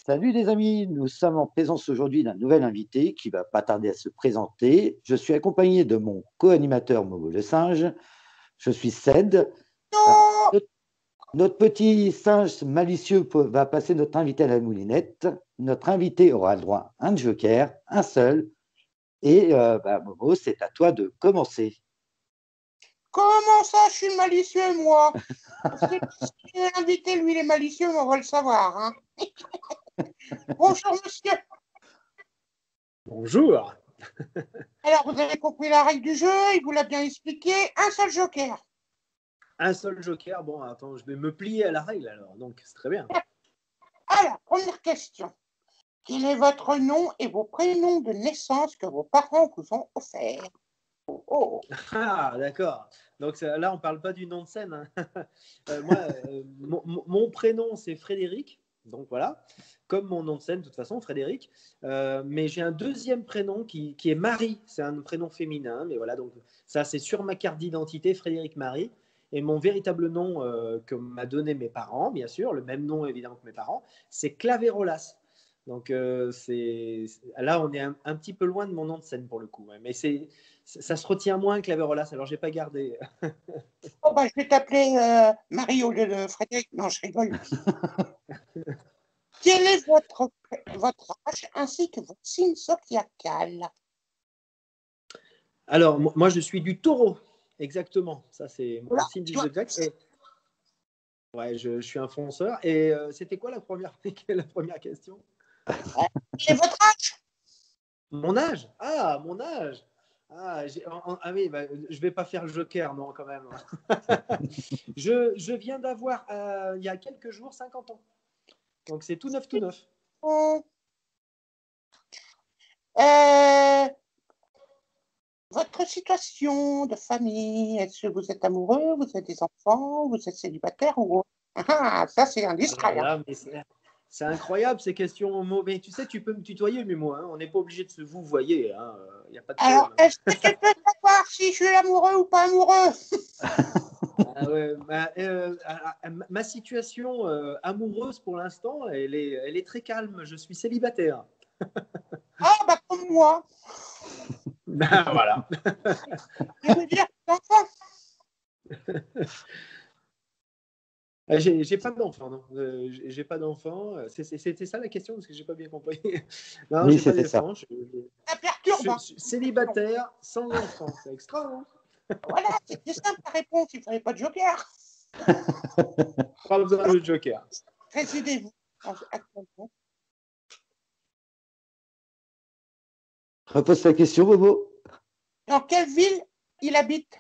Salut les amis, nous sommes en présence aujourd'hui d'un nouvel invité qui va pas tarder à se présenter. Je suis accompagné de mon co-animateur Momo le singe. Je suis Ced. Alors, Non. notre petit singe malicieux va passer notre invité à la moulinette. Notre invité aura le droit à un joker, un seul. Et Momo, c'est à toi de commencer. Comment ça, je suis malicieux, moi? Si l'invité, lui, il est malicieux, on va le savoir. Hein. Bonjour, monsieur. Bonjour. Alors, vous avez compris la règle du jeu, il vous l'a bien expliqué. Un seul joker. Un seul joker. Bon, attends, je vais me plier à la règle alors, donc c'est très bien. Alors, première question. Quel est votre nom et vos prénoms de naissance que vos parents vous ont offerts? Oh. Ah, d'accord. Donc là, on ne parle pas du nom de scène. Hein. Moi, mon prénom, c'est Frédéric. Donc voilà, comme mon nom de scène, de toute façon, Frédéric. Mais j'ai un deuxième prénom qui est Marie. C'est un prénom féminin. Mais voilà, donc ça, c'est sur ma carte d'identité, Frédéric Marie. Et mon véritable nom que m'a donné mes parents, bien sûr, le même nom évidemment que mes parents, c'est Claverolas. Donc là, on est un petit peu loin de mon nom de scène pour le coup. Ouais. Mais ça se retient moins que Claverolas, alors j'ai pas gardé. Oh, bah, je vais t'appeler Marie au lieu de Frédéric. Non, je rigole. Quel est votre âge ainsi que votre signe zodiacal? Alors, moi, je suis du taureau, exactement. Ça, c'est mon Voilà, signe du tu vois. zodiaque. Ouais, je suis un fonceur. Et c'était quoi la première question? Quel est votre âge? Mon âge? Ah, mon âge! Ah oui, bah, je vais pas faire le joker, non, quand même. Je viens d'avoir, il y a quelques jours, 50 ans. Donc, c'est tout neuf, tout neuf. Votre situation de famille, est-ce que vous êtes amoureux, vous êtes des enfants, vous êtes célibataire ou autre? Ah, ça c'est indiscret. Là, mais c'est incroyable ces questions. Mais tu sais, tu peux me tutoyer, mais moi, hein, on n'est pas obligé de se vous voyez. Hein, y a pas de Alors, problème. est-ce que tu peux savoir si je suis amoureux ou pas amoureux? Ah ouais, ma situation amoureuse pour l'instant, elle est très calme. Je suis célibataire. Ah, bah comme moi. Ben voilà. Je veux dire, enfant. J'ai pas d'enfant, non. J'ai pas d'enfant. C'était ça la question parce que j'ai pas bien compris. Non, Oui, j'ai pas c'était ça. d'enfant. Ça perturbe. Hein. Je suis célibataire sans enfant. C'est extra, hein. Voilà, c'était simple la réponse, il ne fallait pas de joker. Pas besoin de joker. Résidez-vous actuellement? Repose ta question, Momo. Dans quelle ville il habite,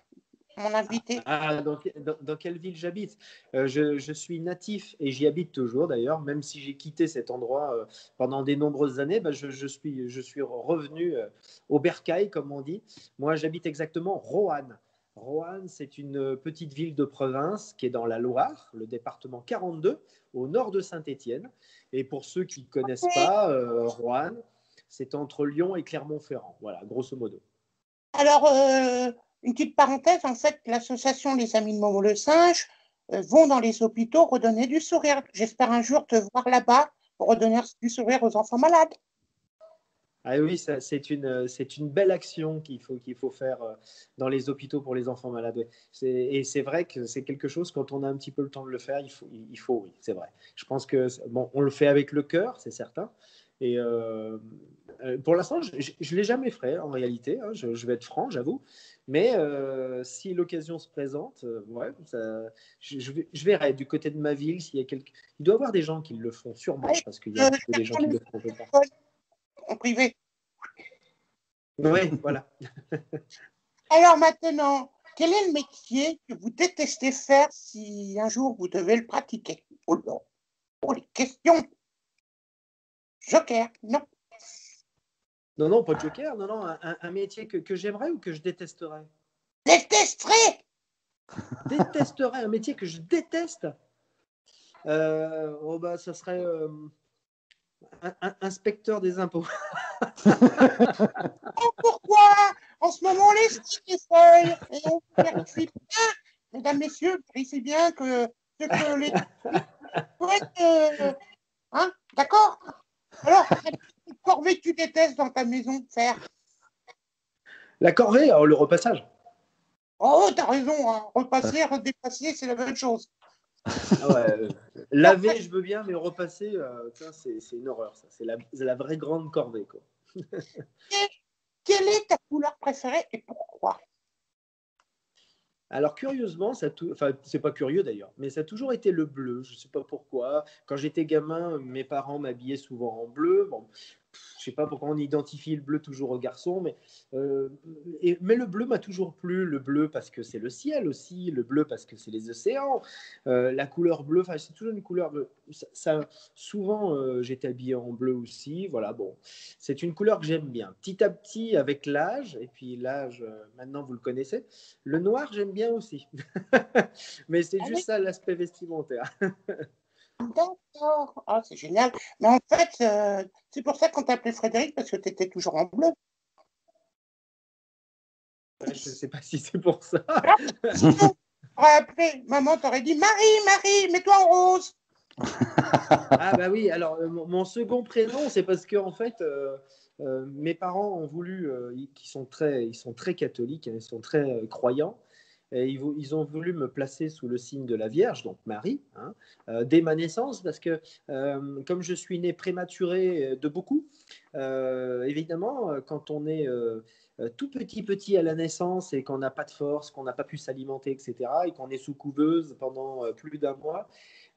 mon invité? Dans quelle ville j'habite? Je suis natif et j'y habite toujours d'ailleurs, même si j'ai quitté cet endroit pendant des nombreuses années, je suis revenu au bercail, comme on dit. Moi, j'habite exactement Roanne. Roanne, c'est une petite ville de province qui est dans la Loire, le département 42, au nord de Saint-Étienne. Et pour ceux qui ne connaissent pas, Roanne, c'est entre Lyon et Clermont-Ferrand. Voilà, grosso modo. Alors, une petite parenthèse, en fait, l'association Les Amis de Momo le Singe vont dans les hôpitaux redonner du sourire. J'espère un jour te voir là-bas pour redonner du sourire aux enfants malades. Ah oui, c'est une belle action qu'il faut faire dans les hôpitaux pour les enfants malades. Ouais. Et c'est vrai que c'est quelque chose, quand on a un petit peu le temps de le faire, oui, c'est vrai. Je pense que, bon, on le fait avec le cœur, c'est certain. Et pour l'instant, je ne l'ai jamais fait en réalité, hein, je vais être franc, j'avoue. Mais si l'occasion se présente, ouais, je verrai du côté de ma ville s'il y a quelqu'un. Il doit y avoir des gens qui le font sûrement, parce qu'il y a des gens qui le font pas. En privé. Oui, voilà. Alors maintenant, quel est le métier que vous détestez faire si un jour vous devez le pratiquer? Oh non, oh les questions. Joker, non. Non, pas de joker. Non, un métier que j'aimerais ou que je détesterais? Détesterais. Détesterais, un métier que je déteste. Ça serait inspecteur des impôts. Oh, pourquoi? En ce moment, les feuilles et on vérifie bien, mesdames, messieurs, vérifiez bien que ce que les hein, d'accord? tu détestes dans ta maison faire? La corvée, alors le repassage. Oh, t'as raison, hein. Repasser, redépasser, c'est la même chose. Ah ouais, laver, je veux bien, mais repasser, c'est une horreur, ça. C'est la vraie grande corvée, quoi. Quelle est ta couleur préférée et pourquoi? Alors curieusement, enfin c'est pas curieux d'ailleurs, mais ça a toujours été le bleu. Je sais pas pourquoi. Quand j'étais gamin, mes parents m'habillaient souvent en bleu. Bon, je sais pas pourquoi on identifie le bleu toujours aux garçons, euh, mais le bleu m'a toujours plu. Le bleu parce que c'est le ciel aussi, le bleu parce que c'est les océans. La couleur bleue, enfin c'est toujours une couleur bleue. Souvent j'étais habillé en bleu aussi. Voilà, bon, c'est une couleur que j'aime bien. Petit à petit, avec l'âge, et puis l'âge, maintenant vous le connaissez. Le noir, j'aime bien aussi. Mais c'est Ah oui, juste ça l'aspect vestimentaire. d'accord. Ah, c'est génial. Mais en fait, c'est pour ça qu'on t'appelait Frédéric, parce que tu étais toujours en bleu. Je ne sais pas si c'est pour ça. Sinon, t'aurais appelé, maman t'aurait dit Marie, Marie, mets-toi en rose. Ah bah oui, alors mon second prénom, c'est parce que en fait, mes parents ont voulu, ils sont très catholiques, hein, ils sont très croyants, et ils ont voulu me placer sous le signe de la Vierge, donc Marie, hein, dès ma naissance, parce que comme je suis né prématuré de beaucoup, évidemment, quand on est tout petit à la naissance et qu'on n'a pas de force, qu'on n'a pas pu s'alimenter, etc., et qu'on est sous couveuse pendant plus d'un mois,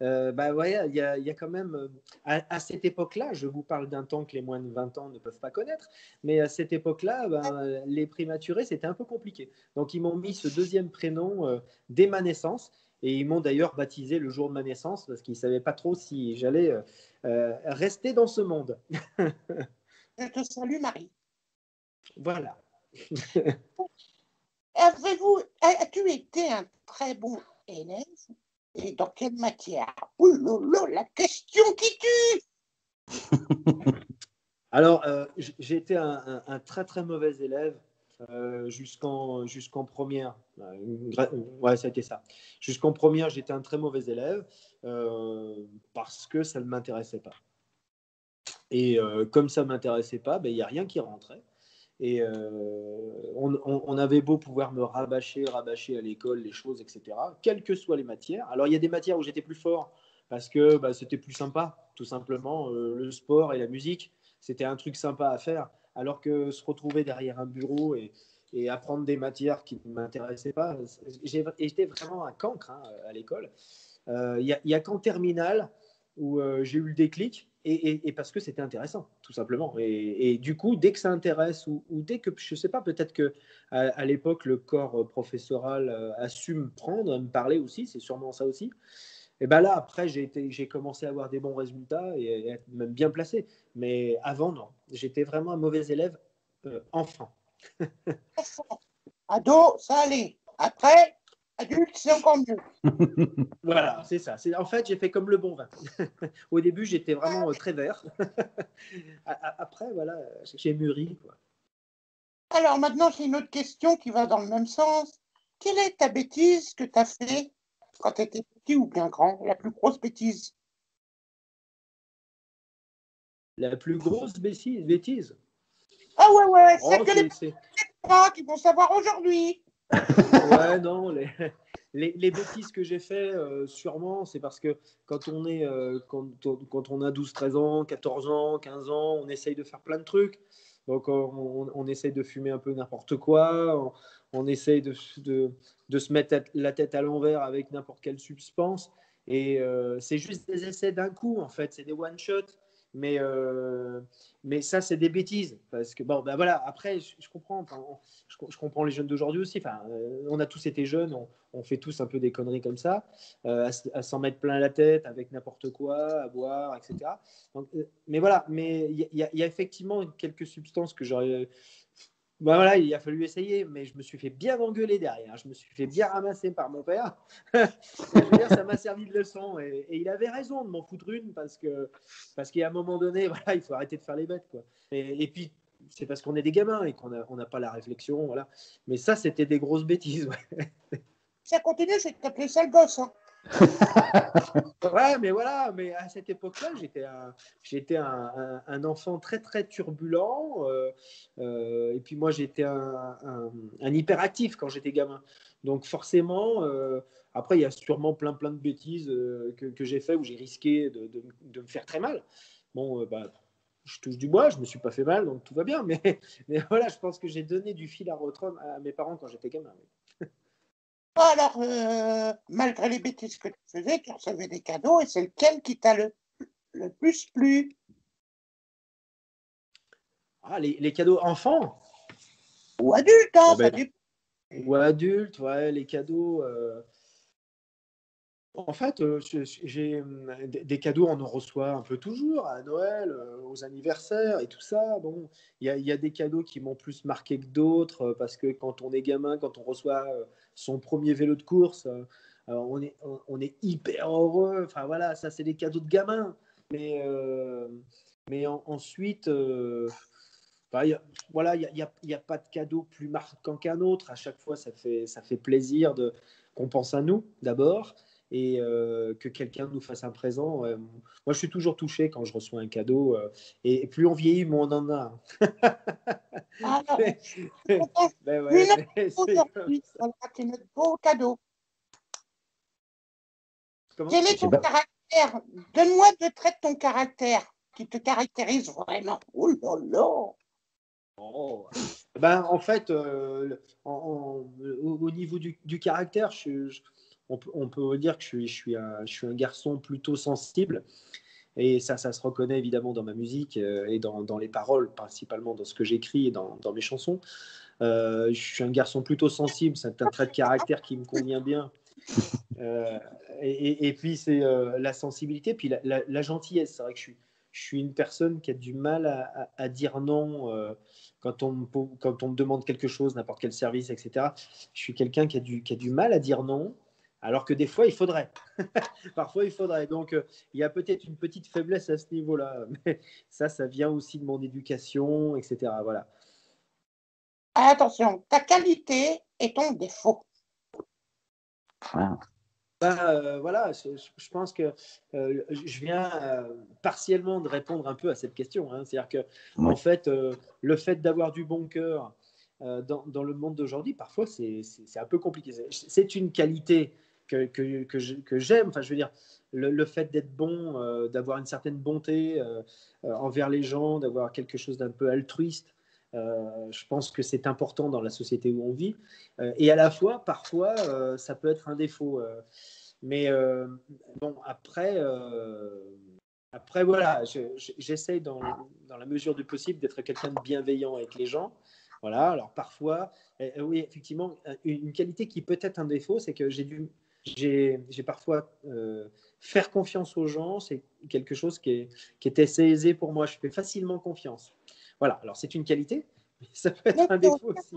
bah ouais, il y a quand même, à cette époque-là, je vous parle d'un temps que les moins de 20 ans ne peuvent pas connaître, mais à cette époque-là, ben, les prématurés, c'était un peu compliqué. Donc, ils m'ont mis ce deuxième prénom dès ma naissance, et ils m'ont d'ailleurs baptisé le jour de ma naissance, parce qu'ils ne savaient pas trop si j'allais rester dans ce monde. Je te salue, Marie. Voilà. As-tu été un très bon élève? Et dans quelle matière? Ouh là là, la question qui tue! Alors, j'ai été un très très mauvais élève jusqu'en première. Ouais, ça a été ça. Jusqu'en première, j'étais un très mauvais élève parce que ça ne m'intéressait pas. Et comme ça ne m'intéressait pas, ben, il n'y a rien qui rentrait. Et on avait beau pouvoir me rabâcher à l'école les choses, etc., quelles que soient les matières. Alors, il y a des matières où j'étais plus fort parce que bah, c'était plus sympa, tout simplement. Le sport et la musique, c'était un truc sympa à faire. Alors que se retrouver derrière un bureau et apprendre des matières qui ne m'intéressaient pas, j'étais vraiment un cancre hein, à l'école. Il y a qu'en terminale où j'ai eu le déclic et parce que c'était intéressant, tout simplement. Et du coup, dès que ça intéresse ou dès que, je ne sais pas, peut-être que à l'époque, le corps professoral a su me prendre, me parler aussi, c'est sûrement ça aussi. Et ben là, après, j'ai commencé à avoir des bons résultats et être même bien placé. Mais avant, non. J'étais vraiment un mauvais élève enfant. Enfant, ado, ça allait. Après, adulte, c'est encore mieux. Voilà, c'est ça. En fait, j'ai fait comme le bon vin. Au début, j'étais vraiment très vert. Après, voilà, j'ai mûri, quoi. Alors maintenant, j'ai une autre question qui va dans le même sens. Quelle est ta bêtise que tu as fait quand tu étais petit ou bien grand? La plus grosse bêtise? La plus grosse bêtise. Ah ouais, ouais, celle Oh, que les parents qui vont savoir aujourd'hui. Ouais, non, les bêtises que j'ai fait, sûrement, c'est parce que quand on a 12 13 ans, 14 ans, 15 ans, on essaye de faire plein de trucs. Donc, on essaye de fumer un peu n'importe quoi, on essaye de se mettre la tête à l'envers avec n'importe quelle substance. Et c'est juste des essais d'un coup, en fait, c'est des one-shots. Mais, euh, mais ça, c'est des bêtises. Parce que, bon, ben voilà, après, je comprends. Enfin, je comprends les jeunes d'aujourd'hui aussi. Enfin, on a tous été jeunes, on fait tous un peu des conneries comme ça, à s'en mettre plein la tête avec n'importe quoi, à boire, etc. Donc, mais voilà, mais il y a effectivement quelques substances que j'aurais. Ben voilà, il a fallu essayer, mais je me suis fait bien engueuler derrière. Je me suis fait bien ramasser par mon père. Je veux dire, ça m'a servi de leçon. Et il avait raison de m'en foutre une parce qu'à un moment donné, voilà, il faut arrêter de faire les bêtes, quoi. Et puis, c'est parce qu'on est des gamins et qu'on n'a pas la réflexion, voilà. Mais ça, c'était des grosses bêtises. Ouais. Ça continue, je vais t'appeler sale gosse. Hein. Ouais, mais voilà, mais à cette époque-là, j'étais un enfant très très turbulent, et puis moi j'étais un hyperactif quand j'étais gamin. Donc forcément, après il y a sûrement plein de bêtises que j'ai fait où j'ai risqué de me faire très mal. Bon, bah, je touche du bois, je me suis pas fait mal, donc tout va bien. Mais voilà, je pense que j'ai donné du fil à retordre à mes parents quand j'étais gamin. Alors, malgré les bêtises que tu faisais, tu recevais des cadeaux et c'est lequel qui t'a le plus plu? Ah, les cadeaux enfants, Ou adulte, hein, oh, ça ben, dépend. ou adultes, ouais, les cadeaux. En fait, j'ai des cadeaux, on en reçoit un peu toujours à Noël, aux anniversaires et tout ça. Bon, il y a des cadeaux qui m'ont plus marqué que d'autres parce que quand on est gamin, quand on reçoit son premier vélo de course, on est hyper heureux. Enfin voilà, ça c'est des cadeaux de gamin. Mais, ensuite, enfin, voilà, il y a pas de cadeau plus marquant qu'un autre. À chaque fois, ça fait plaisir qu'on pense à nous d'abord et que quelqu'un nous fasse un présent. Moi, je suis toujours touché quand je reçois un cadeau. Et plus on vieillit, moins on en a. Alors, Mais, je suis contente. mais Une ouais, heure mais c'est comme aujourd'hui, ça. voilà, c'est notre beau cadeau. Comment? Quel est J'ai ton pas- caractère? Donne-moi deux traits de ton caractère qui te caractérisent vraiment. Oh là là! Oh. Ben, en fait, au niveau du caractère, on peut dire que je suis un garçon plutôt sensible. Et ça se reconnaît évidemment dans ma musique et dans les paroles, principalement dans ce que j'écris et dans mes chansons. Je suis un garçon plutôt sensible, c'est un trait de caractère qui me convient bien. Euh, et puis c'est la sensibilité, puis la gentillesse. C'est vrai que je suis une personne qui a du mal à dire non quand on me demande quelque chose, n'importe quel service, etc. Je suis quelqu'un qui a du mal à dire non, alors que des fois il faudrait. Parfois il faudrait. Donc il y a peut-être une petite faiblesse à ce niveau-là, mais ça vient aussi de mon éducation, etc. Voilà. Attention, ta qualité est ton défaut. Ah, Voilà, je pense que je viens partiellement de répondre un peu à cette question, hein. C'est-à-dire que, en oui. fait, le fait d'avoir du bon cœur dans le monde d'aujourd'hui, parfois, c'est un peu compliqué. C'est une qualité que j'aime. Enfin, je veux dire, le fait d'être bon, d'avoir une certaine bonté envers les gens, d'avoir quelque chose d'un peu altruiste, je pense que c'est important dans la société où on vit. Et à la fois, parfois, ça peut être un défaut. Mais bon, après voilà, j'essaye dans la mesure du possible d'être quelqu'un de bienveillant avec les gens. Voilà, alors parfois, oui, effectivement, une qualité qui peut être un défaut, c'est que j'ai parfois faire confiance aux gens, c'est quelque chose qui est assez aisé pour moi. Je fais facilement confiance. Voilà, alors c'est une qualité, mais ça peut être un défaut aussi.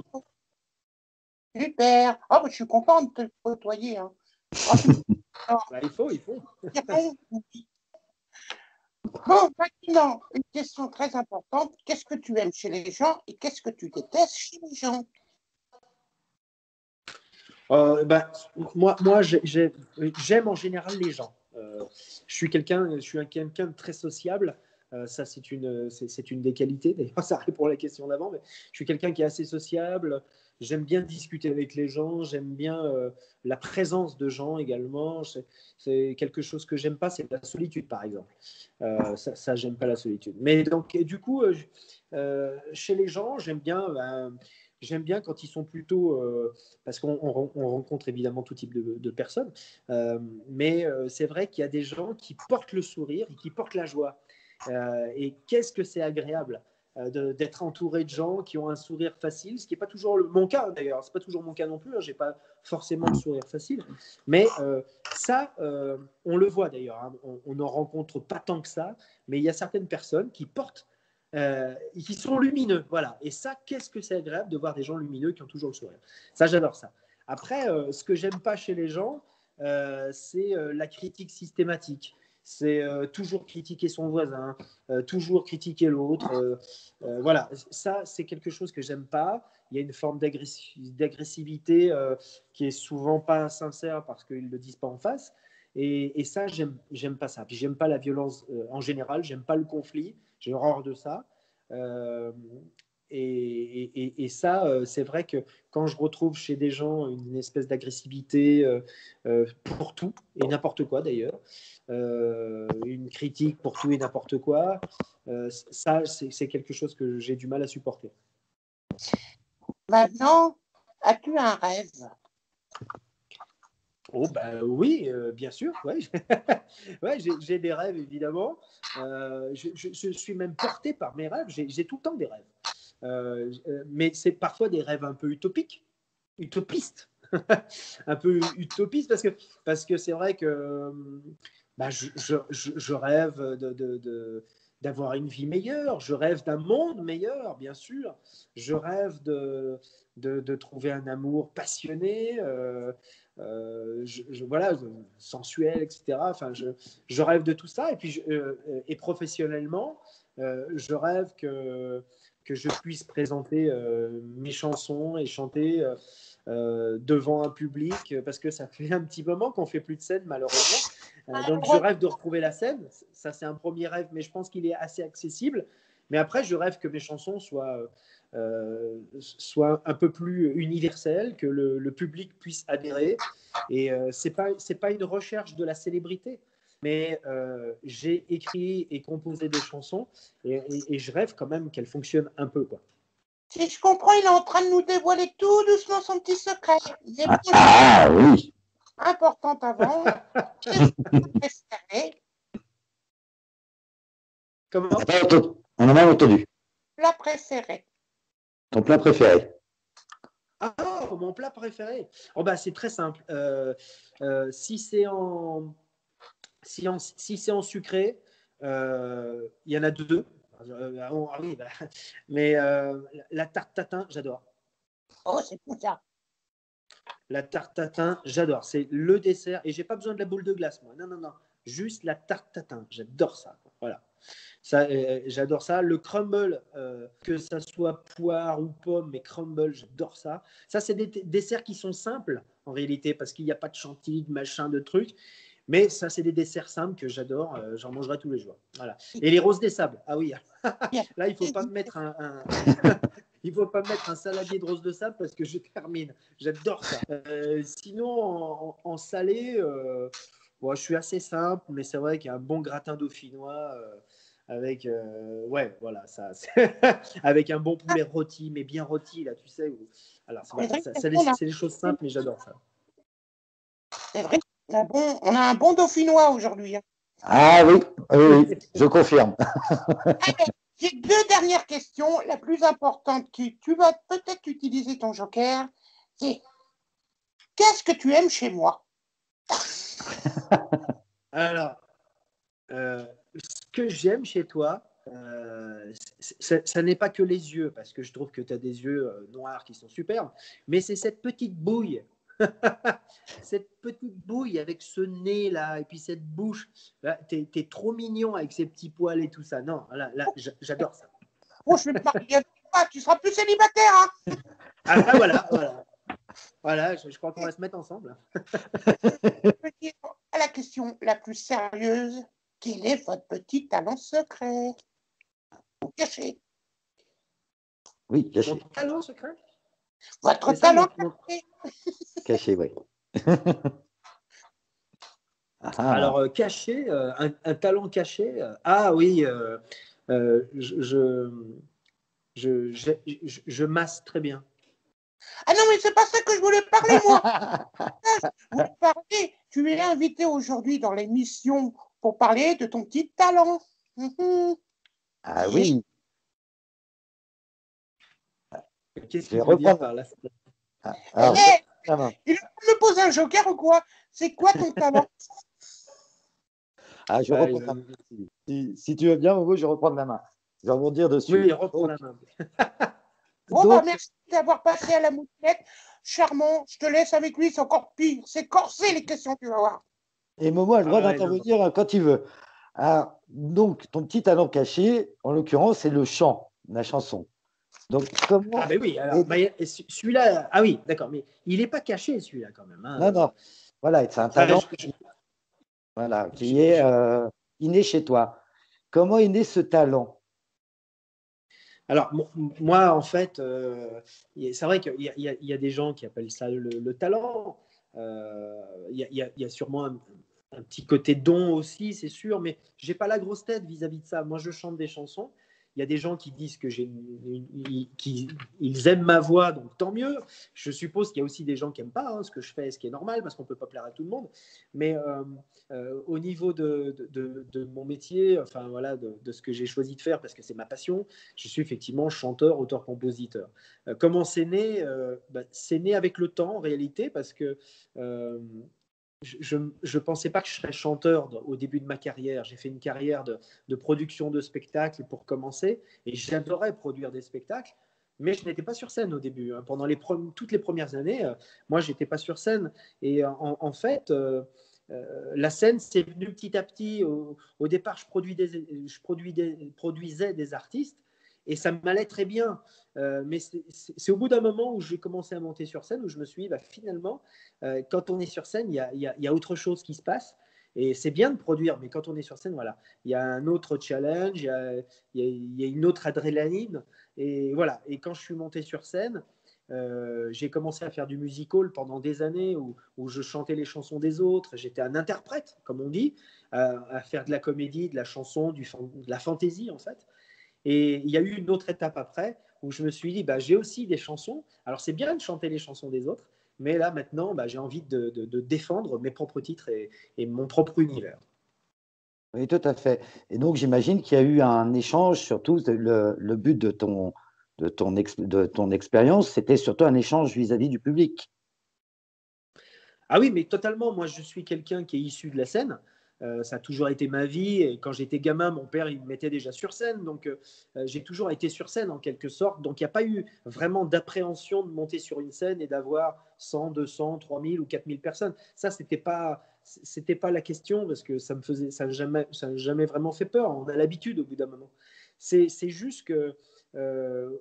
Super. Oh, bah, je suis contente de te côtoyer, hein. Oh, Bah, il faut. bon, maintenant, une question très importante. Qu'est-ce que tu aimes chez les gens et qu'est-ce que tu détestes chez les gens? Ben, moi j'aime en général les gens. Je suis quelqu'un de très sociable. Ça, c'est une des qualités. D'ailleurs, ça répond à la question d'avant. Mais je suis quelqu'un qui est assez sociable. J'aime bien discuter avec les gens. J'aime bien la présence de gens également. C'est quelque chose que j'aime pas, c'est la solitude, par exemple. Ça, j'aime pas la solitude. Mais donc, et du coup, chez les gens, j'aime bien quand ils sont plutôt parce qu'on rencontre évidemment tout type de personnes, mais c'est vrai qu'il y a des gens qui portent le sourire et qui portent la joie. Et qu'est-ce que c'est agréable d'être entouré de gens qui ont un sourire facile, ce qui n'est pas toujours mon cas d'ailleurs, c'est pas toujours mon cas non plus, hein, j'ai pas forcément le sourire facile, mais ça, on le voit d'ailleurs, hein, on n'en rencontre pas tant que ça, mais il y a certaines personnes qui portent qui sont lumineux, voilà. Et ça, qu'est-ce que c'est agréable de voir des gens lumineux qui ont toujours le sourire. Ça, j'adore ça. Après, ce que j'aime pas chez les gens, c'est la critique systématique. C'est toujours critiquer son voisin, toujours critiquer l'autre. Voilà, ça, c'est quelque chose que j'aime pas. Il y a une forme d'agressivité qui est souvent pas sincère parce qu'ils ne le disent pas en face. Et ça, j'aime pas ça. Puis j'aime pas la violence en général, j'aime pas le conflit, j'ai horreur de ça. Euh, et ça, c'est vrai que quand je retrouve chez des gens une espèce d'agressivité pour tout et n'importe quoi d'ailleurs, une critique pour tout et n'importe quoi, ça, c'est quelque chose que j'ai du mal à supporter. Maintenant, as-tu un rêve? Oh, bah oui, bien sûr, ouais. Ouais, j'ai des rêves, évidemment. Je suis même porté par mes rêves. J'ai tout le temps des rêves. Mais c'est parfois des rêves un peu utopistes. Un peu utopistes parce que c'est vrai que bah, je rêve d'avoir une vie meilleure, je rêve d'un monde meilleur, bien sûr. Je rêve de trouver un amour passionné, voilà, sensuel, etc. Enfin, je rêve de tout ça. Et puis, et professionnellement, je rêve que je puisse présenter mes chansons et chanter devant un public, parce que ça fait un petit moment qu'on fait plus de scène, malheureusement. Donc, je rêve de retrouver la scène. Ça, c'est un premier rêve, mais je pense qu'il est assez accessible. Mais après, je rêve que mes chansons soient un peu plus universelles, que le public puisse adhérer. Et c'est pas une recherche de la célébrité, mais j'ai écrit et composé des chansons et je rêve quand même qu'elles fonctionnent un peu, quoi. Si je comprends, il est en train de nous dévoiler tout doucement son petit secret. Il y a une oui. importante avant. Préféré. Comment? On en a entendu. Plat préféré. Ton plat préféré? Ah, mon plat préféré. Oh, bah, c'est très simple. Si c'est en sucré, il y en a deux. Oui, bah, mais la tarte tatin, j'adore. Oh, c'est tout ça. La tarte tatin, j'adore. C'est le dessert. Et j'ai pas besoin de la boule de glace, moi. Non, non, non. Juste la tarte tatin. J'adore ça. Voilà. Ça, j'adore ça. Le crumble, que ça soit poire ou pomme, mais crumble, j'adore ça. Ça, c'est des desserts qui sont simples, en réalité, parce qu'il n'y a pas de chantilly, de machin, de trucs. Mais ça, c'est des desserts simples que j'adore. J'en mangerai tous les jours. Voilà. Et les roses des sables. Ah oui. Là, il ne faut pas me mettre il faut pas me mettre un saladier de roses de sable parce que je termine. J'adore ça. Sinon, en salé, bon, je suis assez simple, mais c'est vrai qu'il y a un bon gratin dauphinois avec, ouais, voilà, ça, avec un bon poulet rôti, mais bien rôti, là, tu sais. Alors, c'est des choses simples, mais j'adore ça. C'est vrai, on a un bon dauphinois aujourd'hui. Hein. Ah oui, oui, je confirme. Allez, j'ai deux dernières questions. La plus importante, tu vas peut-être utiliser ton joker, c'est qu'est-ce que tu aimes chez moi? Alors, ce que j'aime chez toi, ça n'est pas que les yeux, parce que je trouve que tu as des yeux noirs qui sont superbes, mais c'est cette petite bouille. Cette petite bouille avec ce nez là et puis cette bouche là, t'es trop mignon avec ces petits poils et tout ça. Non, là j'adore ça. Oh, je vais me marier avec toi, tu seras plus célibataire. Hein. Ah, voilà, je crois qu'on va se mettre ensemble. À la question la plus sérieuse, quel est votre petit talent secret? Caché. Oui, caché. Mon talent secret? Votre talent caché. Caché, oui. Alors, caché, un talent caché. Ah oui, je masse très bien. Ah non, mais c'est pas ça que je voulais parler, moi. Je voulais parler. Tu es invité aujourd'hui dans l'émission pour parler de ton petit talent. Ah oui. Qu'est-ce que tu veux dire par là? Alors, il me pose un joker ou quoi? C'est quoi ton talent? Ah, je reprends la main. Si tu veux bien, Momo, je reprends la main. Je vais rebondir dessus. Oui, reprends la main. Bon, bah, merci d'avoir passé à la moulinette. Charmant, je te laisse avec lui, c'est encore pire. C'est corsé les questions, tu vas voir. Et Momo a le droit d'intervenir quand il veut. Alors, donc, ton petit talent caché, en l'occurrence, c'est le chant, la chanson. Donc, comment... Ah, ben oui, alors, celui-là, ah oui, d'accord, mais il n'est pas caché, celui-là, quand même. Hein. Non, non. Voilà, c'est un talent voilà, qui est inné chez toi. Comment est né ce talent? Alors, moi, en fait, c'est vrai qu'il y a des gens qui appellent ça le talent. Il y a sûrement un petit côté don aussi, c'est sûr, mais j'ai pas la grosse tête vis-à-vis de ça. Moi, je chante des chansons. Il y a des gens qui disent que ils aiment ma voix, donc tant mieux. Je suppose qu'il y a aussi des gens qui n'aiment pas ce que je fais, ce qui est normal, parce qu'on ne peut pas plaire à tout le monde. Mais au niveau de mon métier, enfin voilà, de ce que j'ai choisi de faire, parce que c'est ma passion, je suis effectivement chanteur, auteur, compositeur. Comment c'est né C'est né avec le temps en réalité, parce que je ne pensais pas que je serais chanteur au début de ma carrière. J'ai fait une carrière de production de spectacles pour commencer, et j'adorais produire des spectacles, mais je n'étais pas sur scène au début. Pendant toutes les premières années, moi, je n'étais pas sur scène. Et en fait, la scène, c'est venu petit à petit. Au départ, produisais des artistes, et ça m'allait très bien. Mais c'est au bout d'un moment où j'ai commencé à monter sur scène où je me suis dit, finalement, quand on est sur scène, il y a autre chose qui se passe. Et c'est bien de produire, mais quand on est sur scène, voilà, il y a un autre challenge, il y a une autre adrénaline. Et voilà. Et quand je suis monté sur scène, j'ai commencé à faire du musical pendant des années où je chantais les chansons des autres. J'étais un interprète, comme on dit, à faire de la comédie, de la chanson, de la fantaisie, en fait. Et il y a eu une autre étape après où je me suis dit, j'ai aussi des chansons. Alors, c'est bien de chanter les chansons des autres, mais là, maintenant, j'ai envie de défendre mes propres titres et mon propre univers. Oui, tout à fait. Et donc, j'imagine qu'il y a eu un échange, surtout le but de ton expérience, c'était surtout un échange vis-à-vis du public. Ah oui, mais totalement. Moi, je suis quelqu'un qui est issu de la scène. Ça a toujours été ma vie. Et quand j'étais gamin, mon père, il me mettait déjà sur scène. Donc, j'ai toujours été sur scène en quelque sorte. Donc, il n'y a pas eu vraiment d'appréhension de monter sur une scène et d'avoir 100, 200, 3000 ou 4000 personnes. Ça, c'était pas la question parce que ça n'a jamais vraiment fait peur. On a l'habitude au bout d'un moment. C'est juste que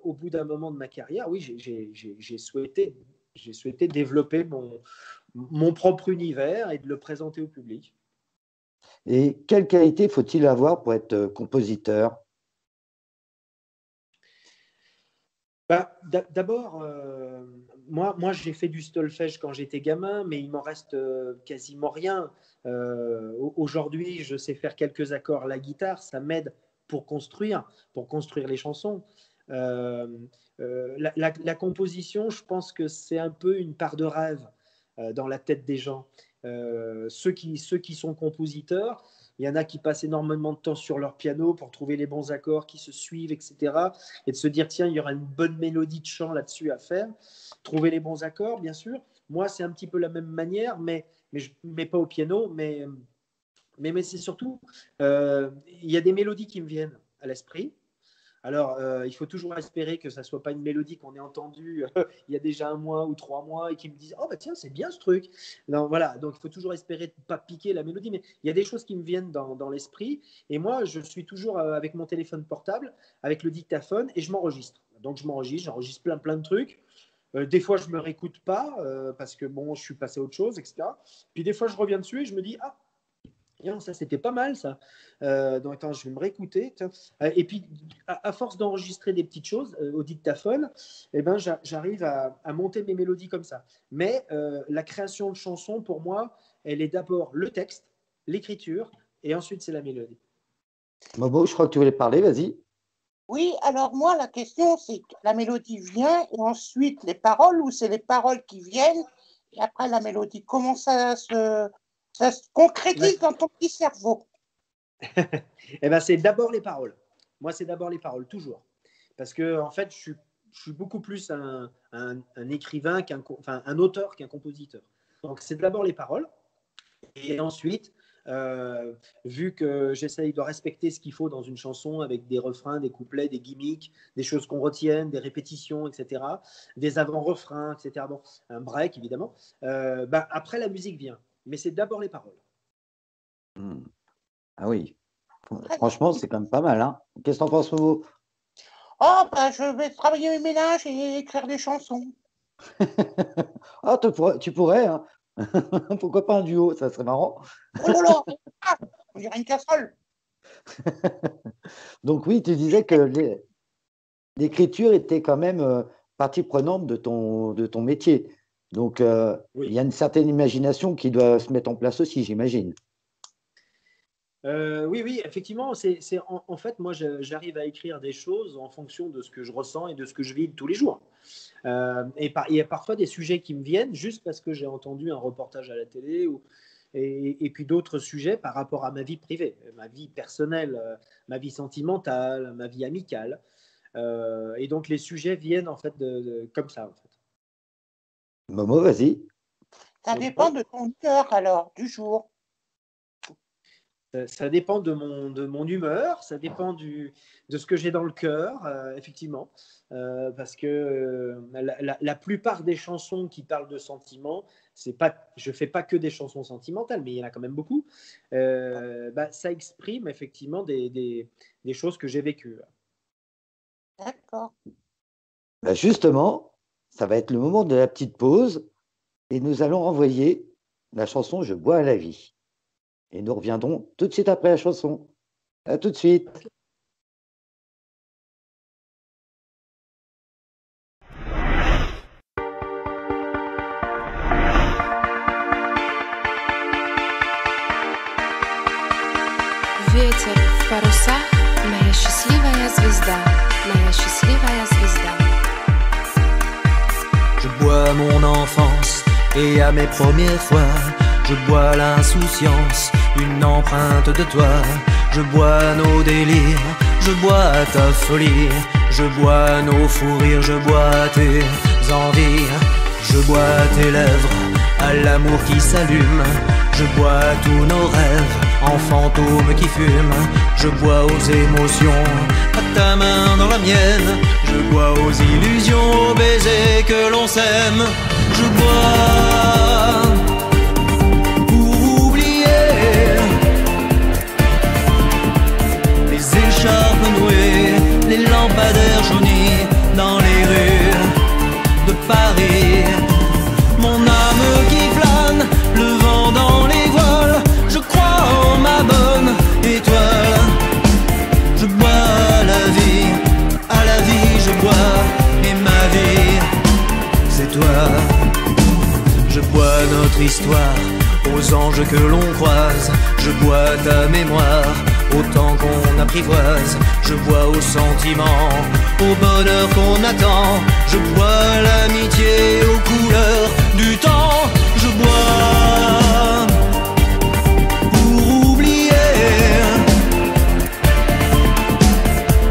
au bout d'un moment de ma carrière, oui, j'ai souhaité développer mon propre univers et de le présenter au public. Et quelle qualité faut-il avoir pour être compositeur? D'abord, moi j'ai fait du solfège quand j'étais gamin, mais il m'en reste quasiment rien. Aujourd'hui, je sais faire quelques accords à la guitare, ça m'aide pour construire les chansons. La composition, je pense que c'est un peu une part de rêve dans la tête des gens. Ceux qui sont compositeurs, il y en a qui passent énormément de temps sur leur piano pour trouver les bons accords qui se suivent, etc. Et de se dire, tiens, il y aura une bonne mélodie de chant là-dessus à faire. Trouver les bons accords, bien sûr. Moi, c'est un petit peu la même manière, mais pas au piano, mais c'est surtout, il y a des mélodies qui me viennent à l'esprit. Alors, il faut toujours espérer que ça ne soit pas une mélodie qu'on ait entendue il y a déjà 1 mois ou 3 mois et qui me disent, oh tiens, c'est bien ce truc. Non, voilà, donc il faut toujours espérer de ne pas piquer la mélodie, mais il y a des choses qui me viennent dans l'esprit. Et moi, je suis toujours avec mon téléphone portable, avec le dictaphone, et je m'enregistre. Donc j'enregistre plein de trucs. Des fois, je ne me réécoute pas parce que bon, je suis passé à autre chose, etc. Puis des fois, je reviens dessus et je me dis, ah, ça c'était pas mal ça. Donc attends, je vais me réécouter. Et puis à force d'enregistrer des petites choses au dictaphone, j'arrive à monter mes mélodies comme ça. Mais la création de chansons, pour moi, elle est d'abord le texte, l'écriture, et ensuite c'est la mélodie. Momo, je crois que tu voulais parler, vas-y. Oui, alors moi, la question, c'est que la mélodie vient et ensuite les paroles, ou c'est les paroles qui viennent et après la mélodie? Comment ça se concrétise dans ton petit cerveau? C'est d'abord les paroles. Moi, c'est d'abord les paroles, toujours. Parce que, en fait, je suis beaucoup plus un écrivain, un auteur qu'un compositeur. Donc, c'est d'abord les paroles. Et ensuite, vu que j'essaye de respecter ce qu'il faut dans une chanson avec des refrains, des couplets, des gimmicks, des choses qu'on retienne, des répétitions, etc., des avant-refrains, etc., bon, un break, évidemment, après, la musique vient. Mais c'est d'abord les paroles. Ah oui, franchement, c'est quand même pas mal, hein. Qu'est-ce que t'en penses, Momo? Oh, je vais travailler mes ménages et écrire des chansons. Ah, tu pourrais, hein. Pourquoi pas un duo? Ça serait marrant. Oh là là, ah, on dirait une casserole. Donc oui, tu disais que l'écriture était quand même partie prenante de ton métier. Donc il Oui. y a une certaine imagination qui doit se mettre en place aussi, j'imagine. Oui, oui, effectivement, en fait, moi, j'arrive à écrire des choses en fonction de ce que je ressens et de ce que je vis tous les jours. Il y a parfois des sujets qui me viennent juste parce que j'ai entendu un reportage à la télé et puis d'autres sujets par rapport à ma vie privée, ma vie personnelle, ma vie sentimentale, ma vie amicale. Et donc, les sujets viennent en fait comme ça, en fait. Momo, vas-y. Ça dépend de ton cœur, alors, du jour. Ça dépend de mon humeur, ça dépend de ce que j'ai dans le cœur, effectivement. Parce que la plupart des chansons qui parlent de sentiments, je ne fais pas que des chansons sentimentales, mais il y en a quand même beaucoup. Ça exprime effectivement des choses que j'ai vécues. D'accord. Justement, ça va être le moment de la petite pause et nous allons envoyer la chanson Je bois à la vie. Et nous reviendrons tout de suite après la chanson. À tout de suite. Ветер в парусах, моя счастливая звезда, моя счастливая звезда. Je bois mon enfance et à mes premières fois, je bois l'insouciance, une empreinte de toi. Je bois nos délires, je bois ta folie, je bois nos fous rires, je bois tes envies, je bois tes lèvres à l'amour qui s'allume. Je bois tous nos rêves en fantômes qui fument. Je bois aux émotions, à ta main dans la mienne. Je bois aux illusions, aux baisers que l'on s'aime. Je bois pour oublier les écharpes nouées, les lampadaires jaunis dans les rues de Paris. Mon âme qui plane, le vent dans les voiles. Je crois en ma bonne étoile. Je bois à la vie je bois. Et ma vie, c'est toi. Je bois notre histoire aux anges que l'on croise. Je bois ta mémoire au temps qu'on apprivoise. Je bois aux sentiments, au bonheur qu'on attend. Je bois l'amitié aux couleurs du temps. Je bois pour oublier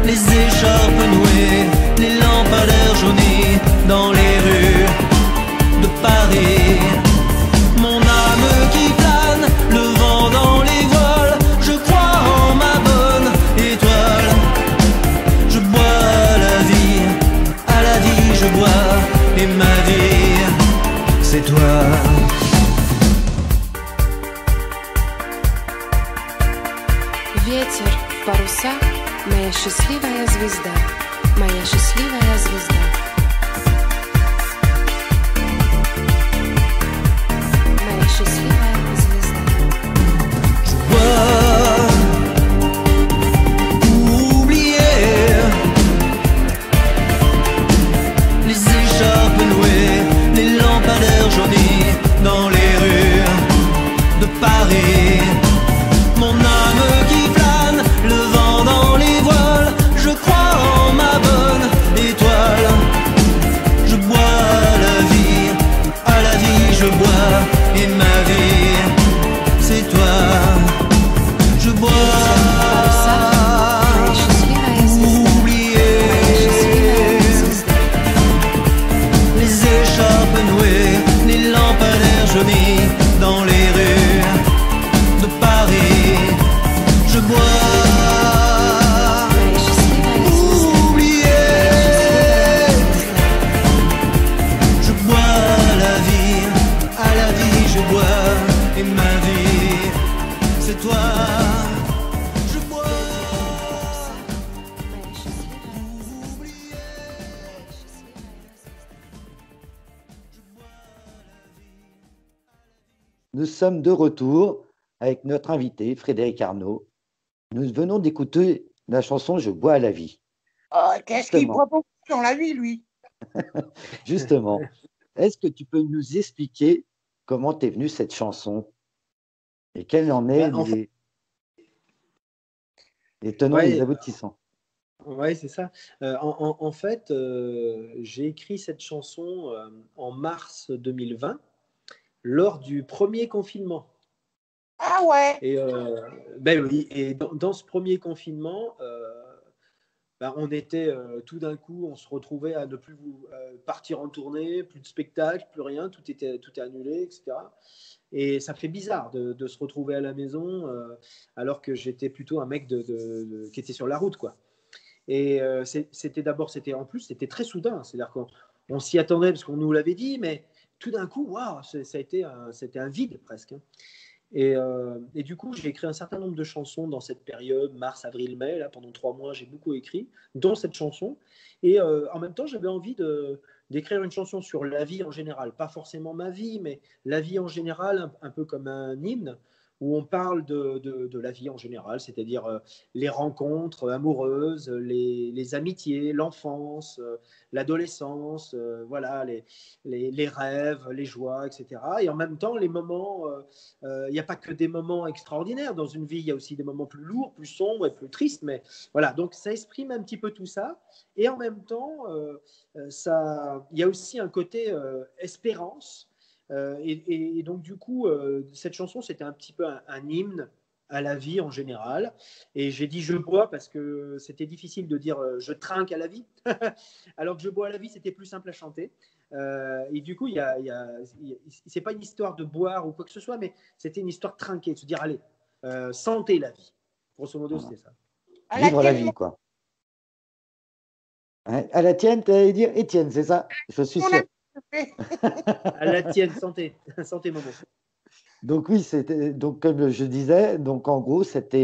les écharpes nouées, les lampadaires jaunis dans les rues de Paris. Mon âme qui plane, le vent dans les voiles. Je crois en ma bonne étoile. Je bois à la vie je bois. Et ma vie, c'est toi. Ветер в парусах, моя счастливая звезда, моя счастливая звезда. Моя счастливая звезда. Je bois pour oublier les écharpes nouées, les lampadaires jaunis dans les rues de Paris. Mon âme qui plane, le vent dans les voiles. Je crois en ma bonne étoile. Je bois à la vie je bois. Et ma vie, sommes de retour avec notre invité, Frédéric Arnaud. Nous venons d'écouter la chanson Je bois à la vie. Oh, qu'est-ce qu'il Justement. boit beaucoup dans la vie, lui? Justement, est-ce que tu peux nous expliquer comment t'es venue cette chanson et quels en est En fait, les tenants et les ouais, aboutissants? ouais, c'est ça. En fait, j'ai écrit cette chanson en mars 2020, lors du premier confinement. Ah ouais. Et ben oui, et dans ce premier confinement, ben, on était tout d'un coup, on se retrouvait à ne plus partir en tournée, plus de spectacle, plus rien, tout est annulé, etc. Et ça fait bizarre de se retrouver à la maison alors que j'étais plutôt un mec qui était sur la route, quoi. Et en plus, c'était très soudain. C'est-à-dire qu'on s'y attendait parce qu'on nous l'avait dit, mais tout d'un coup, waouh, c'était un vide presque, hein. Et du coup, j'ai écrit un certain nombre de chansons dans cette période, mars, avril, mai. Là, pendant 3 mois, j'ai beaucoup écrit, dont cette chanson. Et en même temps, j'avais envie d'écrire une chanson sur la vie en général. Pas forcément ma vie, mais la vie en général, un peu comme un hymne, où on parle de la vie en général, c'est-à-dire les rencontres amoureuses, les amitiés, l'enfance, l'adolescence, voilà, les rêves, les joies, etc. Et en même temps, les moments, il n'y a pas que des moments extraordinaires dans une vie, il y a aussi des moments plus lourds, plus sombres et plus tristes. Mais voilà, donc ça exprime un petit peu tout ça. Et en même temps, il y a aussi un côté espérance. Et donc, du coup, cette chanson, c'était un petit peu un hymne à la vie en général. Et j'ai dit je bois parce que c'était difficile de dire je trinque à la vie, alors que je bois à la vie, c'était plus simple à chanter. Et du coup, c'est pas une histoire de boire ou quoi que ce soit, mais c'était une histoire de trinquer, de se dire allez, sentez la vie. Grosso modo, Voilà. c'était ça. À la Vivre la tienne, vie, quoi. Ouais, à la tienne, tu allais dire Étienne, c'est ça? Je suis mon sûr. ami. À la tienne, santé, santé, Momo. Donc oui, c'était donc comme je disais, donc en gros, c'est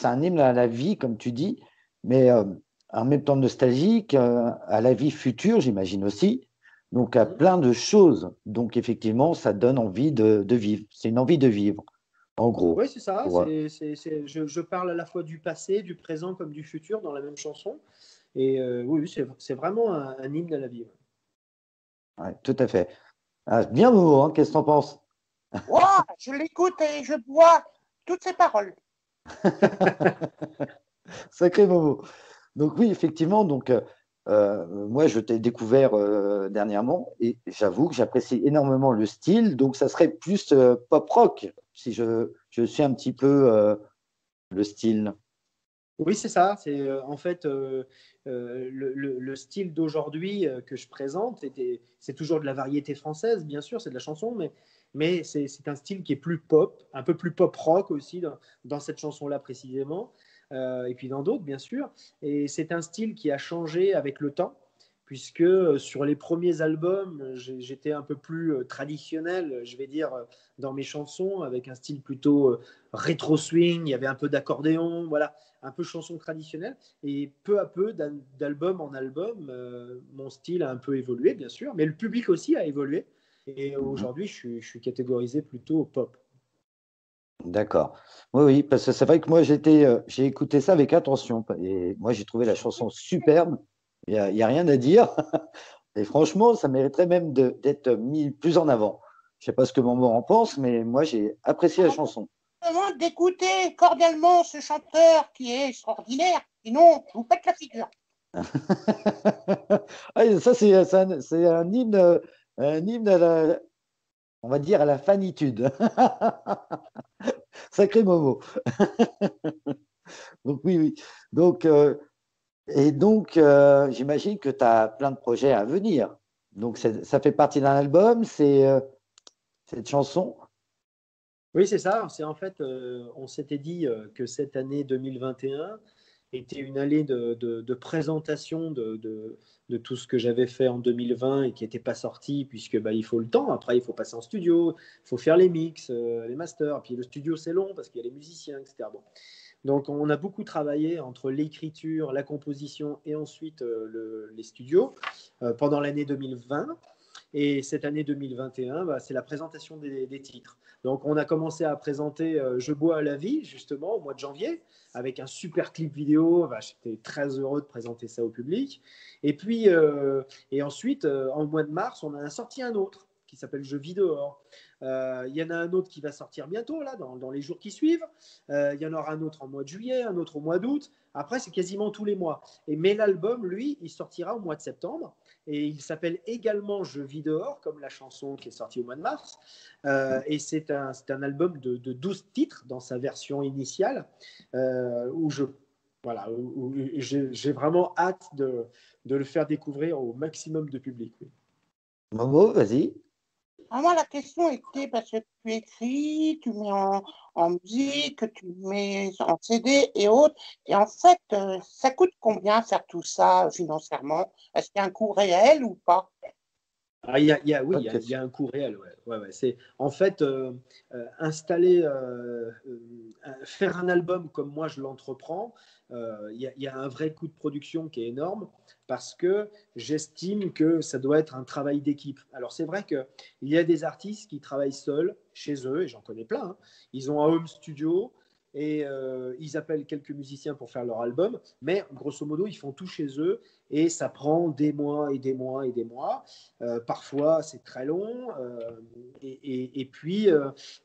un hymne à la vie, comme tu dis, mais en même temps nostalgique, à la vie future, j'imagine aussi. Donc à plein de choses. Donc effectivement, ça donne envie de vivre. C'est une envie de vivre, en gros. Oui, c'est ça. Pour, Je parle à la fois du passé, du présent comme du futur dans la même chanson. Et oui, c'est vraiment un hymne à la vie. ouais, tout à fait. Ah, bien beau, hein, qu'est-ce que tu en penses? Ouah, je l'écoute et je bois toutes ces paroles. Sacré Momo. Donc oui, effectivement, donc moi je t'ai découvert dernièrement et j'avoue que j'apprécie énormément le style, donc ça serait plus pop rock si je suis un petit peu le style. Oui, c'est ça. C'est en fait le style d'aujourd'hui que je présente. C'est toujours de la variété française, bien sûr, c'est de la chanson, mais c'est un style qui est plus pop, un peu plus pop rock aussi dans cette chanson-là précisément, et puis dans d'autres, bien sûr. Et c'est un style qui a changé avec le temps, puisque sur les premiers albums, j'étais un peu plus traditionnel, je vais dire, dans mes chansons, avec un style plutôt rétro swing. Il y avait un peu d'accordéon, voilà, un peu chanson traditionnelle. Et peu à peu, d'album en album, mon style a un peu évolué, bien sûr, mais le public aussi a évolué. Et Mhm. aujourd'hui, je suis catégorisé plutôt pop. D'accord. Oui, oui, parce que c'est vrai que moi j'ai écouté ça avec attention et moi j'ai trouvé la chanson superbe. Il y a rien à dire. Et franchement, ça mériterait même d'être mis plus en avant. Je sais pas ce que Momo en pense, mais moi j'ai apprécié la chanson. Je vous demande d'écouter cordialement ce chanteur qui est extraordinaire. Sinon, je vous pète la figure. Ah, ça, c'est un hymne à la, on va dire à la fanitude. Sacré Momo. Donc, oui, oui. Donc, j'imagine que tu as plein de projets à venir. Donc, ça fait partie d'un album, cette chanson. Oui, c'est ça. C'est en fait, on s'était dit que cette année 2021 était une année de présentation de tout ce que j'avais fait en 2020 et qui n'était pas sorti, puisque bah, il faut le temps. Après, il faut passer en studio, il faut faire les mix, les masters. Puis le studio, c'est long parce qu'il y a les musiciens, etc. Bon. Donc, on a beaucoup travaillé entre l'écriture, la composition et ensuite les studios pendant l'année 2020. Et cette année 2021, bah, c'est la présentation des titres. Donc, on a commencé à présenter Je bois à la vie, justement, au mois de janvier, avec un super clip vidéo. J'étais très heureux de présenter ça au public. Et puis, et ensuite, en mois de mars, on en a sorti un autre qui s'appelle Je vis dehors. Il y en a un autre qui va sortir bientôt, là, dans les jours qui suivent. Il y en aura un autre en mois de juillet, un autre au mois d'août. Après, c'est quasiment tous les mois. Mais l'album, lui, il sortira au mois de septembre. Et il s'appelle également Je vis dehors, comme la chanson qui est sortie au mois de mars. Et c'est un album de 12 titres dans sa version initiale, où j'ai vraiment hâte de le faire découvrir au maximum de public. Oui. Momo, vas-y. Moi, la question était parce que tu écris, tu mets en musique, tu mets en CD et autres. Et en fait, ça coûte combien faire tout ça financièrement? Est-ce qu'il y a un coût réel ou pas? Oui, il y a un coût réel. Ouais. C'est, en fait, installer, faire un album comme moi je l'entreprends, il y a un vrai coût de production qui est énorme parce que j'estime que ça doit être un travail d'équipe. Alors, c'est vrai qu'il y a des artistes qui travaillent seuls chez eux, et j'en connais plein. Hein. Ils ont un home studio et ils appellent quelques musiciens pour faire leur album, mais grosso modo, ils font tout chez eux et ça prend des mois et des mois et des mois. Parfois, c'est très long et puis,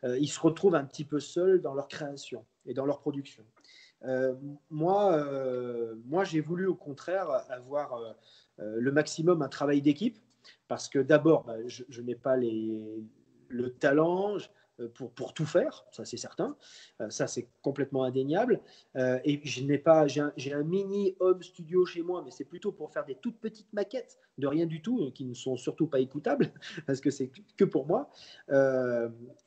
ils se retrouvent un petit peu seuls dans leur création et dans leur production. Moi, j'ai voulu au contraire avoir le maximum un travail d'équipe parce que d'abord, je n'ai pas le talent pour tout faire, ça c'est certain, ça c'est complètement indéniable. Et j'ai un mini home studio chez moi, mais c'est plutôt pour faire des toutes petites maquettes de rien du tout, qui ne sont surtout pas écoutables, parce que c'est que pour moi.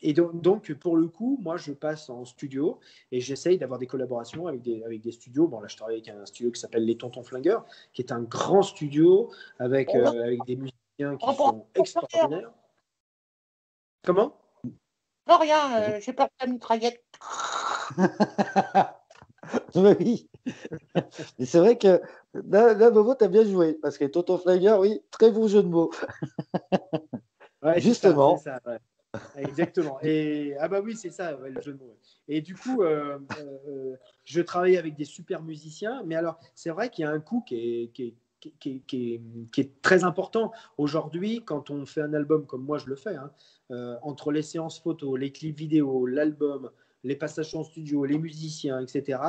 Et donc, pour le coup, moi je passe en studio et j'essaye d'avoir des collaborations avec des studios. Bon, là je travaille avec un studio qui s'appelle Les Tontons Flingueurs, qui est un grand studio avec des musiciens qui sont extraordinaires. Comment ? Non, rien, j'ai peur de la mitraillette. Oui. Et c'est vrai que là Momo, tu as bien joué, parce que Tonton Flingueur, oui, très bon jeu de mots. Ouais, Justement. C'est ça, ouais. Exactement. Et oui, c'est ça, ouais, le jeu de mots. Et du coup, je travaille avec des super musiciens, mais alors, c'est vrai qu'il y a un coût qui est très important. Aujourd'hui, quand on fait un album comme moi je le fais, hein, entre les séances photos, les clips vidéo, l'album, les passages en studio, les musiciens, etc.,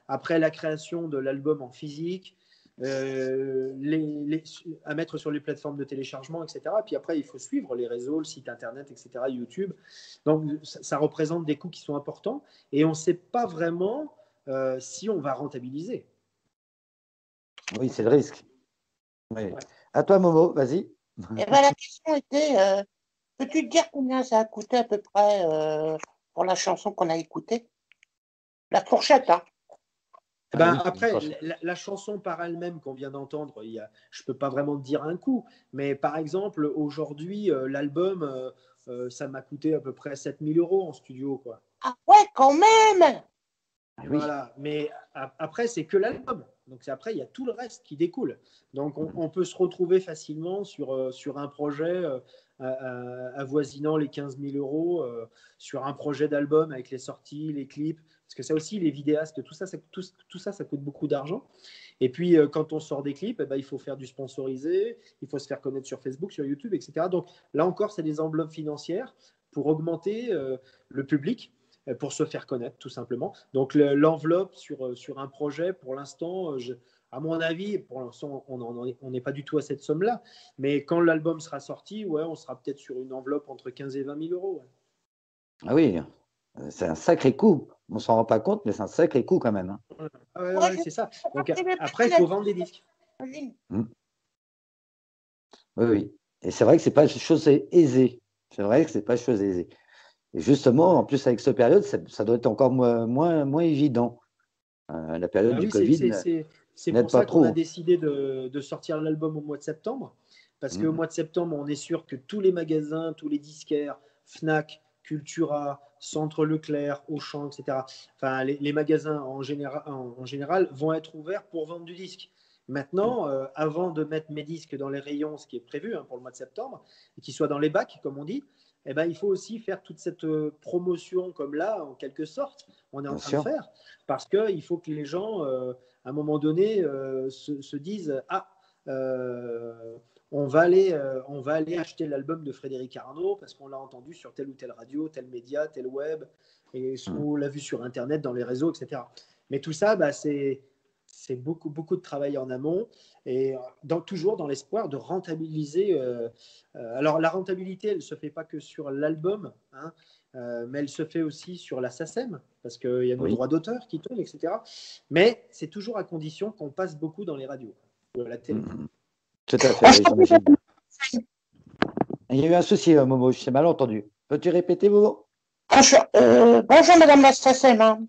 après la création de l'album en physique, à mettre sur les plateformes de téléchargement, etc. Puis après, il faut suivre les réseaux, le site internet, etc., YouTube. Donc, ça représente des coûts qui sont importants et on ne sait pas vraiment si on va rentabiliser. Oui, c'est le risque. Oui. Ouais. À toi, Momo, vas-y. La question était, peux-tu te dire combien ça a coûté à peu près pour la chanson qu'on a écoutée? La fourchette, hein. Après, la chanson par elle-même qu'on vient d'entendre, je ne peux pas vraiment te dire un coût, mais par exemple, aujourd'hui, l'album, ça m'a coûté à peu près 7 000 € en studio, quoi. Ah ouais, quand même. Voilà, mais après, c'est que l'album. Donc après, il y a tout le reste qui découle. Donc on peut se retrouver facilement sur un projet avoisinant les 15 000 €, sur un projet d'album avec les sorties, les clips. Parce que ça aussi, les vidéastes, tout ça coûte beaucoup d'argent. Et puis, quand on sort des clips, il faut faire du sponsorisé, il faut se faire connaître sur Facebook, sur YouTube, etc. Donc là encore, c'est des enveloppes financières pour augmenter le public, pour se faire connaître, tout simplement. Donc l'enveloppe sur un projet, pour l'instant, à mon avis, pour l'instant, on n'est pas du tout à cette somme-là. Mais quand l'album sera sorti, on sera peut-être sur une enveloppe entre 15 et 20 000 €. Ouais. Ah oui, c'est un sacré coup. On ne s'en rend pas compte, mais c'est un sacré coup quand même. Hein. Ouais, c'est ça. Donc après, il faut vendre des disques. Oui. Et c'est vrai que ce n'est pas chose aisée. C'est vrai que ce n'est pas chose aisée. Et justement, en plus, avec cette période, ça doit être encore moins évident. La période du Covid. C'est pour ça qu'on a décidé de sortir l'album au mois de septembre. Parce qu'au mois de septembre, on est sûr que tous les magasins, tous les disquaires, Fnac, Cultura, Centre Leclerc, Auchan, etc., enfin, les magasins en général vont être ouverts pour vendre du disque. Maintenant, avant de mettre mes disques dans les rayons, ce qui est prévu pour le mois de septembre, et qu'ils soient dans les bacs, comme on dit, eh ben, il faut aussi faire toute cette promotion comme là, en quelque sorte, on est en Bien train sûr. de faire, parce qu'il faut que les gens, à un moment donné, se disent « Ah, on va aller acheter l'album de Frédéric Arnaud parce qu'on l'a entendu sur telle ou telle radio, tel média, tel web, et on l'a vu sur Internet, dans les réseaux, etc. » Mais tout ça, bah, c'est beaucoup, beaucoup de travail en amont et toujours dans l'espoir de rentabiliser. Alors, la rentabilité, elle ne se fait pas que sur l'album, hein, mais elle se fait aussi sur la SACEM, parce qu'il y a nos Oui. droits d'auteur qui tombent, etc. Mais c'est toujours à condition qu'on passe beaucoup dans les radios ou à la télé. Tout à fait, oui, j'imagine bien. Il y a eu un souci, Momo, je t'ai mal entendu. Peux-tu répéter, Momo? Bonjour, Madame la SACEM. Hein.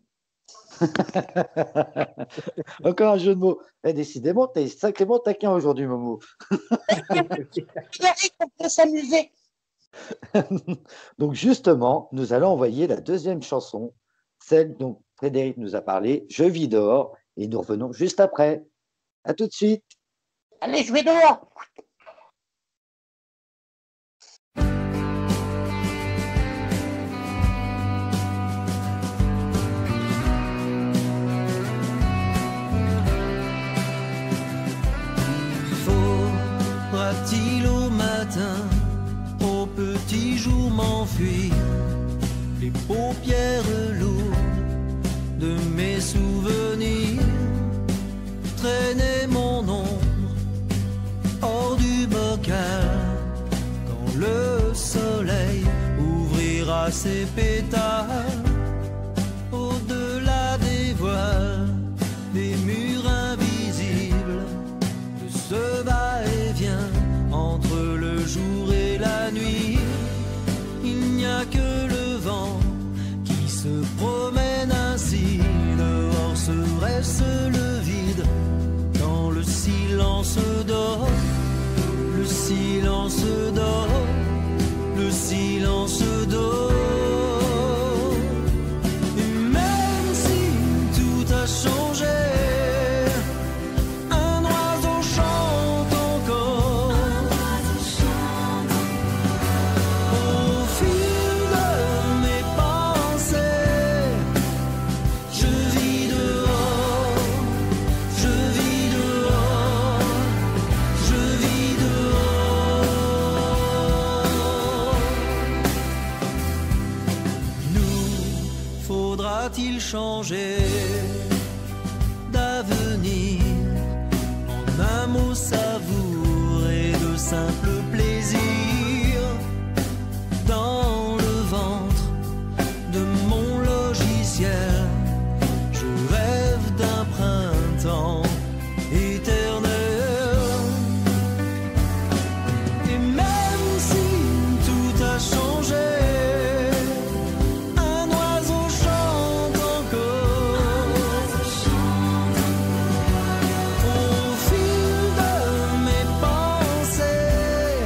Encore un jeu de mots. Décidément, tu es sacrément taquin aujourd'hui, Momo. Eric, on peut s'amuser. Donc, justement, nous allons envoyer la deuxième chanson, celle dont Frédéric nous a parlé, Je vis dehors, et nous revenons juste après. À tout de suite. Allez, je vais dehors. Faudra-t-il au matin, au petit jour m'enfuir, les paupières lourdes de mes souvenirs, traîner mon ombre hors du bocal, quand le soleil ouvrira ses pétales, au-delà des voiles, des murs invisibles, de ce va-et-vient entre le jour et la nuit. Il n'y a que le vent qui se promène ainsi, dehors serait-ce le vide, dans le silence d'or, le silence d'or, le silence d'or. Et même si tout a changé, un oiseau chante encore. Au fil de mes pensées, je vis dehors, je vis dehors, je vis dehors. Nous, faudra-t-il changer d'avenir en un mot savouré de simple plaisir dans le ventre de mon logiciel? Je rêve d'un printemps éternel. Et même si tout a changé, un oiseau chante encore. Au fil de mes pensées,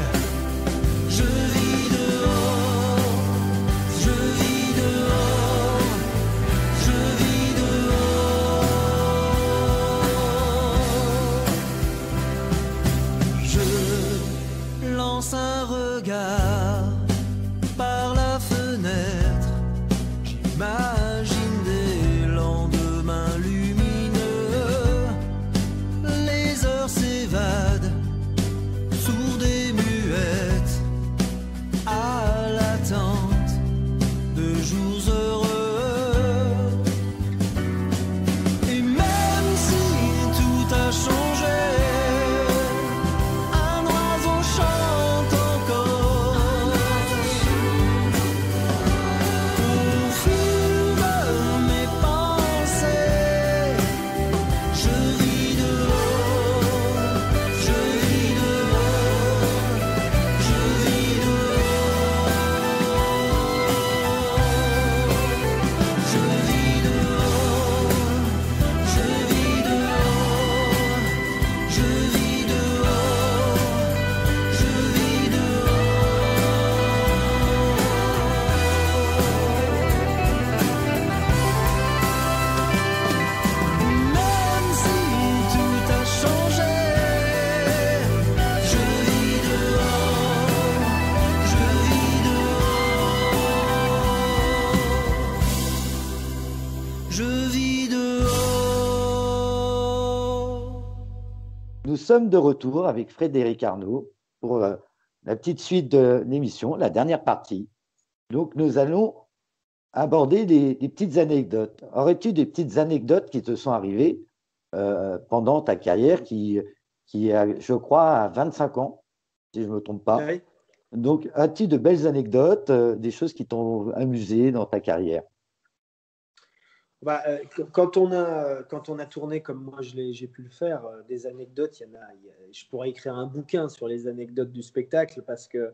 nous sommes de retour avec Frédéric Arnaud pour la petite suite de l'émission, la dernière partie. Donc, nous allons aborder des petites anecdotes. Aurais-tu des petites anecdotes qui te sont arrivées pendant ta carrière qui a, je crois, à 25 ans, si je ne me trompe pas. Oui. Donc, as-tu de belles anecdotes, des choses qui t'ont amusé dans ta carrière? Bah, quand on a tourné comme moi j'ai pu le faire, des anecdotes, je pourrais écrire un bouquin sur les anecdotes du spectacle parce que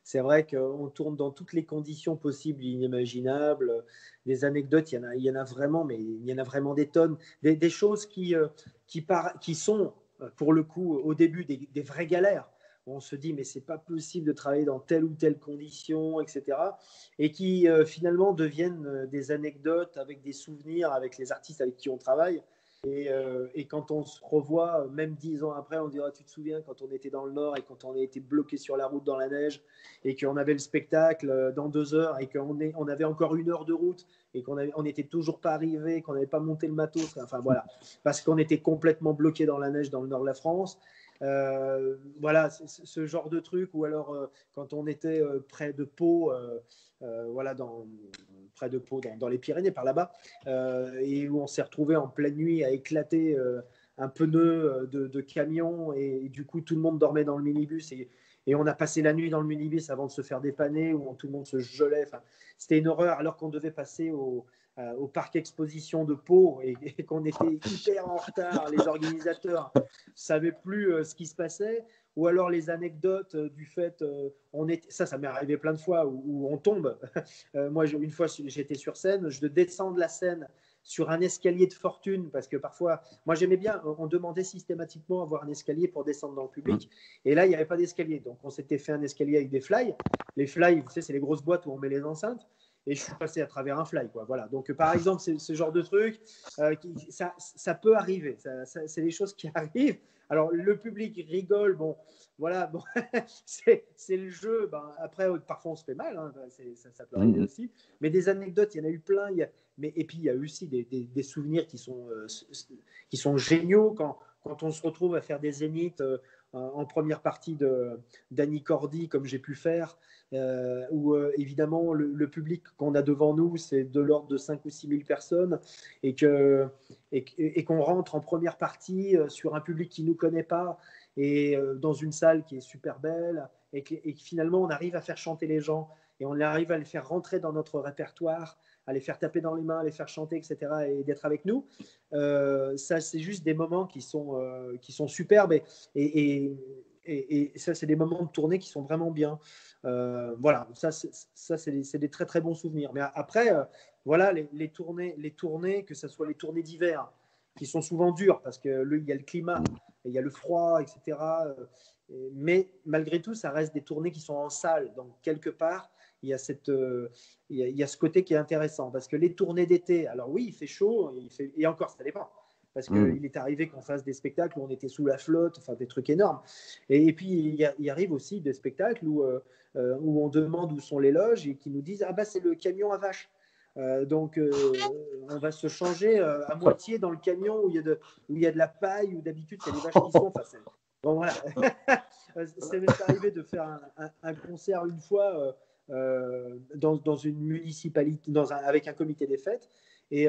c'est vrai qu'on tourne dans toutes les conditions possibles et inimaginables. Des anecdotes, il y en a vraiment, mais il y en a vraiment des tonnes. Des choses qui sont, pour le coup, au début, des vraies galères. On se dit, mais c'est pas possible de travailler dans telle ou telle condition, etc. Et qui finalement deviennent des anecdotes avec des souvenirs avec les artistes avec qui on travaille. Et quand on se revoit, même 10 ans après, on dira, tu te souviens quand on était dans le Nord et quand on était bloqué sur la route dans la neige et qu'on avait le spectacle dans 2 heures et qu'on avait encore 1 heure de route et qu'on n'était toujours pas arrivé, qu'on n'avait pas monté le matos, enfin voilà, parce qu'on était complètement bloqué dans la neige dans le Nord de la France. Voilà, ce genre de truc, ou alors quand on était près de Pau, voilà, près de Pau, dans les Pyrénées, par là-bas, et où on s'est retrouvé en pleine nuit à éclater un pneu de camion, et du coup tout le monde dormait dans le minibus, et on a passé la nuit dans le minibus avant de se faire dépanner, où tout le monde se gelait. Enfin, c'était une horreur, alors qu'on devait passer au parc exposition de Pau et qu'on était hyper en retard. Les organisateurs ne savaient plus ce qui se passait, ou alors les anecdotes du fait, ça m'est arrivé plein de fois, où on tombe. Moi, une fois, j'étais sur scène, je descends de la scène sur un escalier de fortune, parce que parfois, moi j'aimais bien, on demandait systématiquement à avoir un escalier pour descendre dans le public, et là il n'y avait pas d'escalier, donc on s'était fait un escalier avec des fly. Les fly, vous savez, c'est les grosses boîtes où on met les enceintes, et je suis passé à travers un fly, quoi. Voilà. Donc par exemple, c'est ce genre de truc, ça peut arriver, c'est des choses qui arrivent. Alors le public rigole, bon, voilà, bon, c'est le jeu. Ben, après, parfois on se fait mal, hein, ça peut arriver aussi. Mais des anecdotes, il y en a eu plein. Et puis il y a aussi des souvenirs qui sont géniaux quand on se retrouve à faire des zéniths en première partie d'Annie Cordy, comme j'ai pu faire, où évidemment le public qu'on a devant nous, c'est de l'ordre de 5 ou 6 000 personnes, et qu'on rentre en première partie sur un public qui ne nous connaît pas, et dans une salle qui est super belle, et que finalement on arrive à faire chanter les gens, et on arrive à les faire rentrer dans notre répertoire, à les faire taper dans les mains, à les faire chanter, etc., et d'être avec nous. Ça, c'est juste des moments qui sont superbes, et ça, c'est des moments de tournée qui sont vraiment bien. Voilà, ça c'est des très très bons souvenirs. Mais après, voilà, les tournées, que ce soit les tournées d'hiver, qui sont souvent dures, parce qu'il y a le climat, il y a le froid, etc. Mais malgré tout, ça reste des tournées qui sont en salle. Donc, quelque part, il y a ce côté qui est intéressant. Parce que les tournées d'été, alors oui, il fait chaud, et encore, ça dépend. Parce qu'il est arrivé qu'on fasse des spectacles où on était sous la flotte, enfin des trucs énormes. Et puis, il arrive aussi des spectacles où on demande où sont les loges et qui nous disent « Ah bah, c'est le camion à vaches ». Donc, on va se changer à moitié dans le camion où il y a de la paille, où d'habitude, c'est les vaches qui sont. Enfin, bon, voilà. C'est même arrivé de faire un concert une fois dans une municipalité, avec un comité des fêtes. Et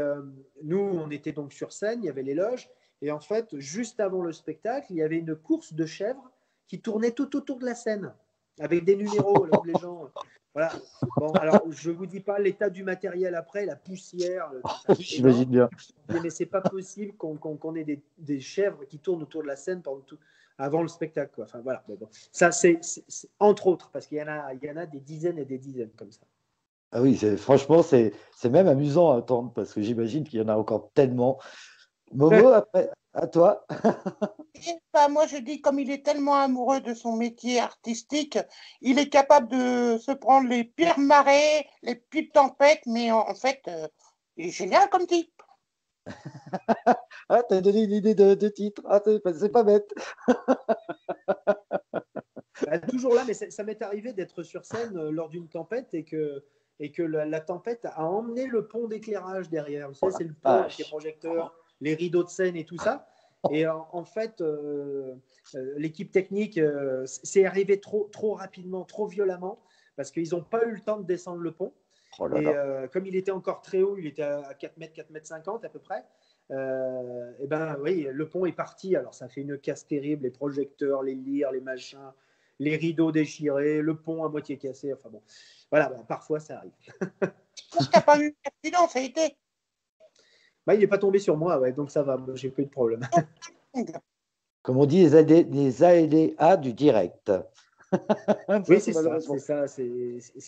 nous, on était donc sur scène, il y avait les loges. Et en fait, juste avant le spectacle, il y avait une course de chèvres qui tournait tout autour de la scène, avec des numéros, là, où les gens... Voilà. Bon, alors, je ne vous dis pas l'état du matériel après, la poussière. J'imagine bien. Mais c'est pas possible qu'on ait des chèvres qui tournent autour de la scène avant le spectacle, quoi. Enfin, voilà. Bon. Ça, c'est entre autres, parce qu'il y en a des dizaines et des dizaines comme ça. Ah oui, franchement, c'est même amusant à entendre, parce que j'imagine qu'il y en a encore tellement. Momo, après, à toi. Moi, je dis, comme il est tellement amoureux de son métier artistique, il est capable de se prendre les pires marées, les pires tempêtes, mais en fait, il est génial comme type. Ah, t'as donné une idée de titre. Ah, c'est pas bête. Toujours là, mais ça m'est arrivé d'être sur scène lors d'une tempête, et que la tempête a emmené le pont d'éclairage derrière. Vous savez, c'est le pont avec les projecteurs, les rideaux de scène et tout ça. Et en fait, l'équipe technique s'est arrivée trop rapidement, trop violemment, parce qu'ils n'ont pas eu le temps de descendre le pont. Oh là Et là. comme il était encore très haut, il était à 4 mètres, 4 mètres 50 à peu près, et ben oui, le pont est parti. Alors ça fait une casse terrible, les projecteurs, les lyres, les machins, les rideaux déchirés, le pont à moitié cassé. Enfin bon, voilà, bon, parfois ça arrive. Parce qu'il n'y a pas eu d'accident, ça a été. Bah, il n'est pas tombé sur moi, ouais, donc ça va, j'ai pas eu de problème. Comme on dit, les aléas du direct. Oui, c'est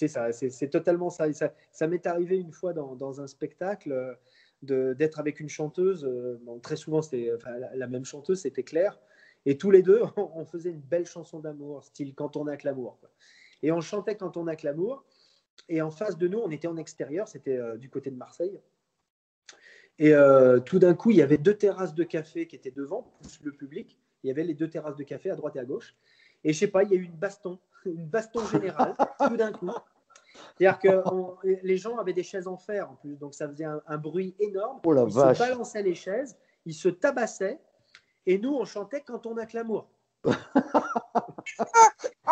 ça, c'est totalement ça. Et ça m'est arrivé une fois dans un spectacle d'être avec une chanteuse. Bon, très souvent, c'était la même chanteuse, c'était Claire. Et tous les deux, on faisait une belle chanson d'amour, style Quand on a que l'amour, quoi. Et on chantait Quand on a que l'amour. Et en face de nous, on était en extérieur, c'était du côté de Marseille. Et tout d'un coup, il y avait 2 terrasses de café qui étaient devant, plus le public. Il y avait les 2 terrasses de café à droite et à gauche. Et je sais pas, il y a eu une baston générale, tout d'un coup. C'est-à-dire que les gens avaient des chaises en fer en plus, donc ça faisait un bruit énorme. Oh la Ils vache. se balançaient les chaises, ils se tabassaient, et nous, on chantait Quand on a que l'amour. Ah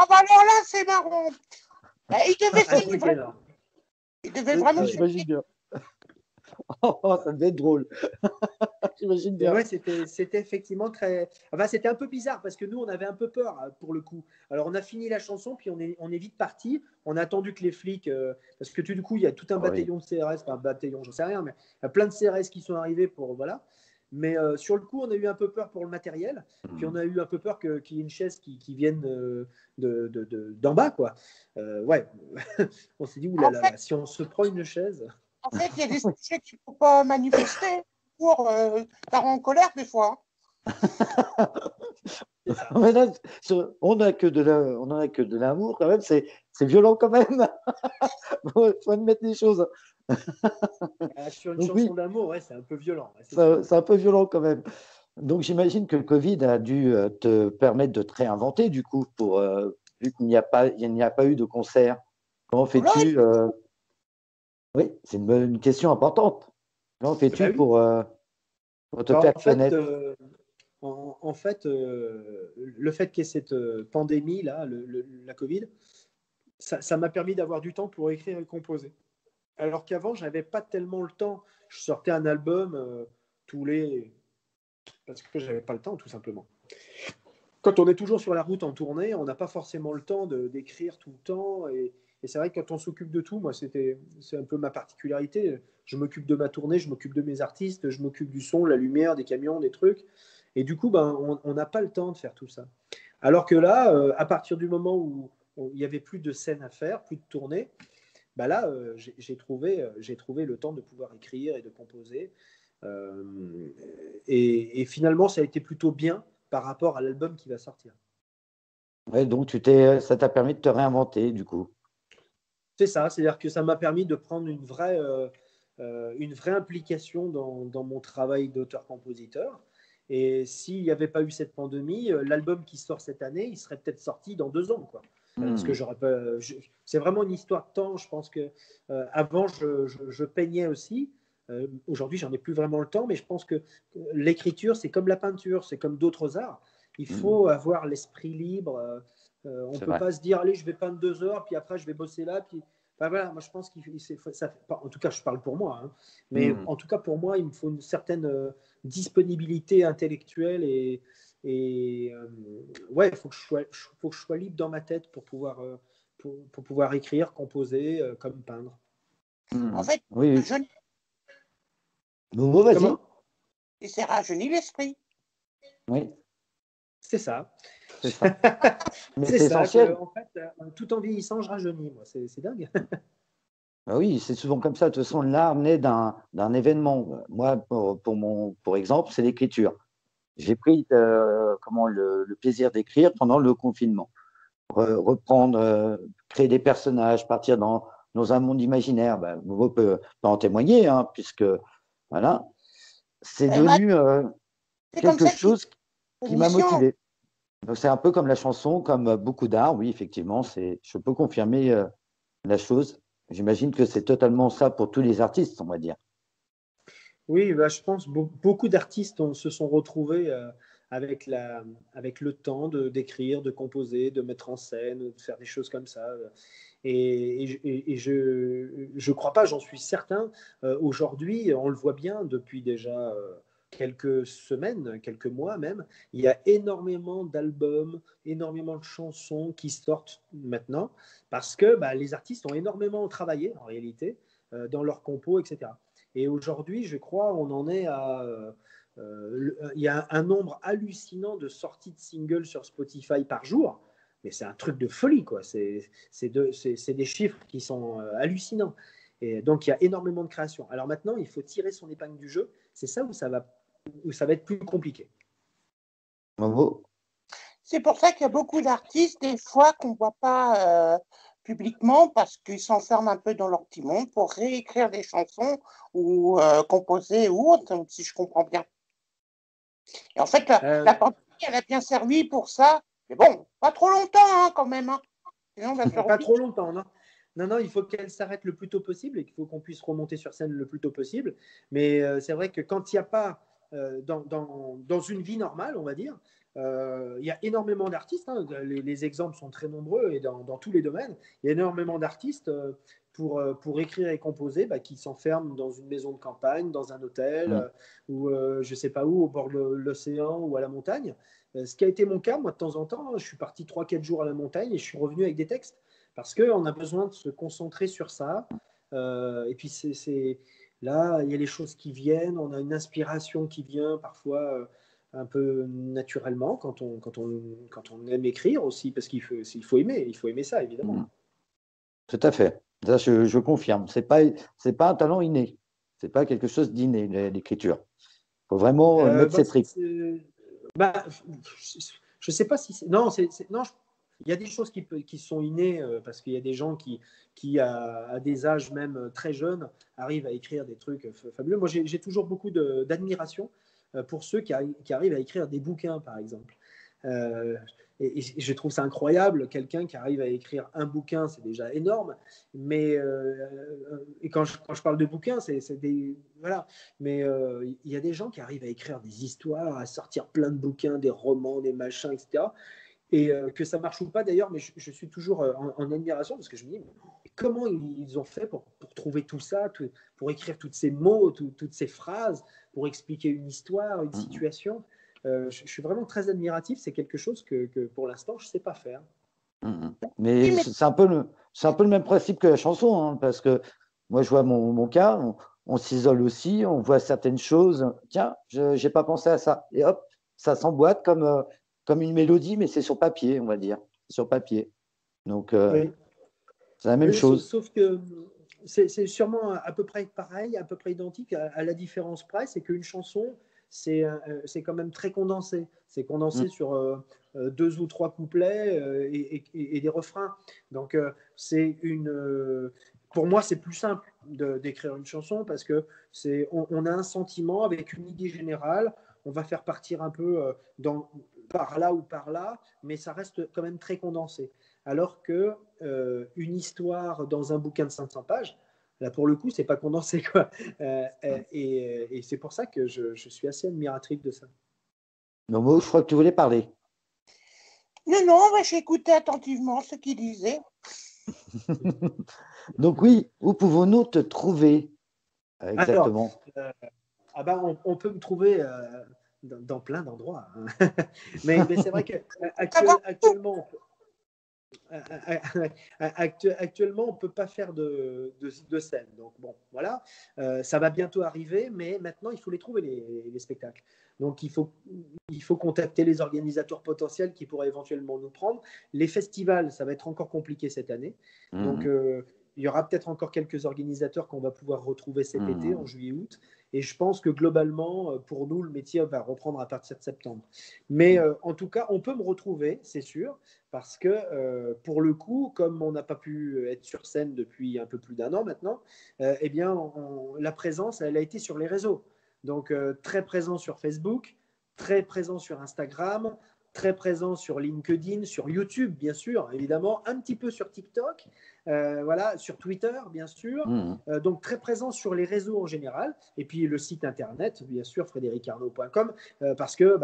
bah alors là, c'est marrant. Bah, il devait Un se truc livrer. énorme. Il devait vraiment se J'imagine bien. Oh, ça devait être drôle. J'imagine Et bien. ouais, c'était effectivement très. Enfin, c'était un peu bizarre parce que nous, on avait un peu peur pour le coup. Alors, on a fini la chanson, puis on est vite parti. On a attendu que les flics. Parce que du coup, il y a tout un bataillon de CRS, enfin, bataillon, j'en sais rien, mais il y a plein de CRS qui sont arrivés pour. Voilà. Mais sur le coup, on a eu un peu peur pour le matériel. Puis on a eu un peu peur qu'il y ait une chaise qui vienne d'en bas, quoi. Ouais. On s'est dit, oulala, si on se prend une chaise. En fait, il y a des sujets qu'il ne faut pas manifester pour ça rend en colère des fois. Mais là, on n'a que de l'amour quand même, c'est violent quand même. faut admettre les choses. Sur une Donc, chanson oui, d'amour, ouais, c'est un peu violent. Ouais, c'est un peu violent quand même. Donc j'imagine que le Covid a dû te permettre de te réinventer du coup, vu qu'il n'y a pas eu de concert. Comment fais-tu Oui, c'est une question importante. Comment fais-tu oui. pour te faire connaître? En fait, le fait qu'il y ait cette pandémie là, la Covid, ça m'a permis d'avoir du temps pour écrire et composer. Alors qu'avant, j'avais pas tellement le temps. Je sortais un album parce que j'avais pas le temps, tout simplement. Quand on est toujours sur la route en tournée, on n'a pas forcément le temps d'écrire tout le temps. Et c'est vrai que quand on s'occupe de tout, moi, c'est un peu ma particularité. Je m'occupe de ma tournée, je m'occupe de mes artistes, je m'occupe du son, la lumière, des camions, des trucs. Et du coup, on n'a pas le temps de faire tout ça. Alors que là, à partir du moment où il n'y avait plus de scènes à faire, plus de tournées, là, j'ai trouvé le temps de pouvoir écrire et de composer. Et finalement, ça a été plutôt bien par rapport à l'album qui va sortir. Ouais, donc ça t'a permis de te réinventer du coup. C'est ça, c'est-à-dire que ça m'a permis de prendre une vraie implication dans mon travail d'auteur-compositeur. Et s'il n'y avait pas eu cette pandémie, l'album qui sort cette année, il serait peut-être sorti dans 2 ans, quoi. Parce que c'est vraiment une histoire de temps. Je pense que avant, je peignais aussi. Aujourd'hui, j'en ai plus vraiment le temps, mais je pense que l'écriture, c'est comme la peinture, c'est comme d'autres arts. Il faut avoir l'esprit libre. On ne peut pas se dire, allez, je vais peindre 2 heures, puis après, je vais bosser là. Puis... Enfin, voilà, moi, je pense en tout cas, je parle pour moi, hein, mais en tout cas, pour moi, il me faut une certaine disponibilité intellectuelle et ouais, il faut que je sois libre dans ma tête pour pouvoir écrire, composer, comme peindre. En fait, oui. Vas-y. Et c'est rajeunir l'esprit. Oui. C'est ça. Mais c'est ça. essentiel. En fait, tout en vieillissant, je rajeunis. Moi, c'est dingue. Oui, c'est souvent comme ça. De toute façon, l'art naît d'un événement. Moi, pour exemple, c'est l'écriture. J'ai pris le plaisir d'écrire pendant le confinement. Reprendre, créer des personnages, partir dans un monde imaginaire. Vous pouvez pas en témoigner, hein, puisque voilà, c'est devenu quelque chose qui m'a motivé. Donc c'est un peu comme la chanson, comme beaucoup d'art. Oui, effectivement, je peux confirmer la chose. J'imagine que c'est totalement ça pour tous les artistes, on va dire. Oui, bah, je pense beaucoup d'artistes se sont retrouvés avec le temps d'écrire, de composer, de mettre en scène, de faire des choses comme ça. Et je crois pas, j'en suis certain. Aujourd'hui, on le voit bien depuis déjà quelques semaines, quelques mois même, il y a énormément d'albums, énormément de chansons qui sortent maintenant parce que bah, les artistes ont énormément travaillé en réalité dans leurs compos, etc. Et aujourd'hui, je crois, on en est à... il y a un nombre hallucinant de sorties de singles sur Spotify par jour, mais c'est un truc de folie, quoi. C'est des chiffres qui sont hallucinants. Et donc, il y a énormément de création. Alors maintenant, il faut tirer son épingle du jeu. C'est ça où ça va être plus compliqué. Bravo. C'est pour ça qu'il y a beaucoup d'artistes, des fois, qu'on ne voit pas publiquement parce qu'ils s'enferment un peu dans leur petit monde pour réécrire des chansons ou composer ou autre, si je comprends bien. Et en fait, la pandémie, elle a bien servi pour ça. Mais bon, pas trop longtemps hein, quand même. Hein. Sinon, pas trop longtemps, non. Non, il faut qu'elle s'arrête le plus tôt possible et qu'il faut qu'on puisse remonter sur scène le plus tôt possible. Mais c'est vrai que quand il n'y a pas, dans une vie normale, on va dire, il y a énormément d'artistes. Hein, les exemples sont très nombreux et dans tous les domaines. Il y a énormément d'artistes pour écrire et composer qui s'enferment dans une maison de campagne, dans un hôtel ou je ne sais pas où, au bord de l'océan ou à la montagne. Ce qui a été mon cas, moi, de temps en temps, je suis parti 3-4 jours à la montagne et je suis revenu avec des textes. Parce qu'on a besoin de se concentrer sur ça. Et puis, là, il y a les choses qui viennent. On a une inspiration qui vient parfois un peu naturellement quand on aime écrire aussi. Parce qu'il faut aimer. Il faut aimer ça, évidemment. Tout à fait. Ça, je confirme. C'est pas un talent inné. C'est pas quelque chose d'inné, l'écriture. Il faut vraiment mettre ses tripes. Je ne sais pas si non, il y a des choses qui sont innées parce qu'il y a des gens qui à des âges même très jeunes, arrivent à écrire des trucs fabuleux. Moi, j'ai toujours beaucoup d'admiration pour ceux qui arrivent à écrire des bouquins, par exemple. Et je trouve ça incroyable, quelqu'un qui arrive à écrire un bouquin, c'est déjà énorme. Mais et quand je parle de bouquins, c'est des voilà. Mais il y a des gens qui arrivent à écrire des histoires, à sortir plein de bouquins, des romans, des machins, etc. Et que ça marche ou pas d'ailleurs, mais je suis toujours en admiration parce que je me dis mais comment ils ont fait pour trouver tout ça, pour écrire tous ces mots, toutes ces phrases, pour expliquer une histoire, une situation. Je suis vraiment très admiratif. C'est quelque chose que pour l'instant, je ne sais pas faire. Mais c'est un peu le même principe que la chanson, hein, parce que moi, je vois mon cas, on s'isole aussi, on voit certaines choses. Tiens, je n'ai pas pensé à ça. Et hop, ça s'emboîte comme une mélodie, mais c'est sur papier, on va dire. Sur papier. Donc, oui. C'est la même chose. Sauf que c'est sûrement à peu près pareil, à peu près identique, à la différence près, c'est qu'une chanson, c'est quand même très condensé. C'est condensé sur 2 ou 3 couplets et des refrains. Donc, pour moi, c'est plus simple d'écrire une chanson parce que on a un sentiment avec une idée générale. On va faire partir un peu par là ou par là, mais ça reste quand même très condensé. Alors que une histoire dans un bouquin de 500 pages, là pour le coup, c'est pas condensé, quoi. Et c'est pour ça que je suis assez admiratif de ça. Momo, je crois que tu voulais parler. Non, j'ai écouté attentivement ce qu'il disait. Donc oui, où pouvons-nous te trouver exactement? Alors, on peut me trouver dans plein d'endroits. Hein. mais c'est vrai qu'actuellement, actuellement, on ne peut pas faire de scène. Donc, bon, voilà. Ça va bientôt arriver, mais maintenant, il faut les trouver, les spectacles. Donc, il faut contacter les organisateurs potentiels qui pourraient éventuellement nous prendre. Les festivals, ça va être encore compliqué cette année. Donc, il y aura peut-être encore quelques organisateurs qu'on va pouvoir retrouver cet été, en juillet-août. Et je pense que globalement, pour nous, le métier va reprendre à partir de septembre. Mais en tout cas, on peut me retrouver, c'est sûr, parce que pour le coup, comme on n'a pas pu être sur scène depuis un peu plus d'1 an maintenant, eh bien, la présence, elle a été sur les réseaux. Donc, très présent sur Facebook, très présent sur Instagram, très présent sur LinkedIn, sur YouTube, bien sûr, évidemment, un petit peu sur TikTok, voilà, sur Twitter, bien sûr. Donc, très présent sur les réseaux en général. Et puis, le site internet, bien sûr, frédéricarnaud.com, parce que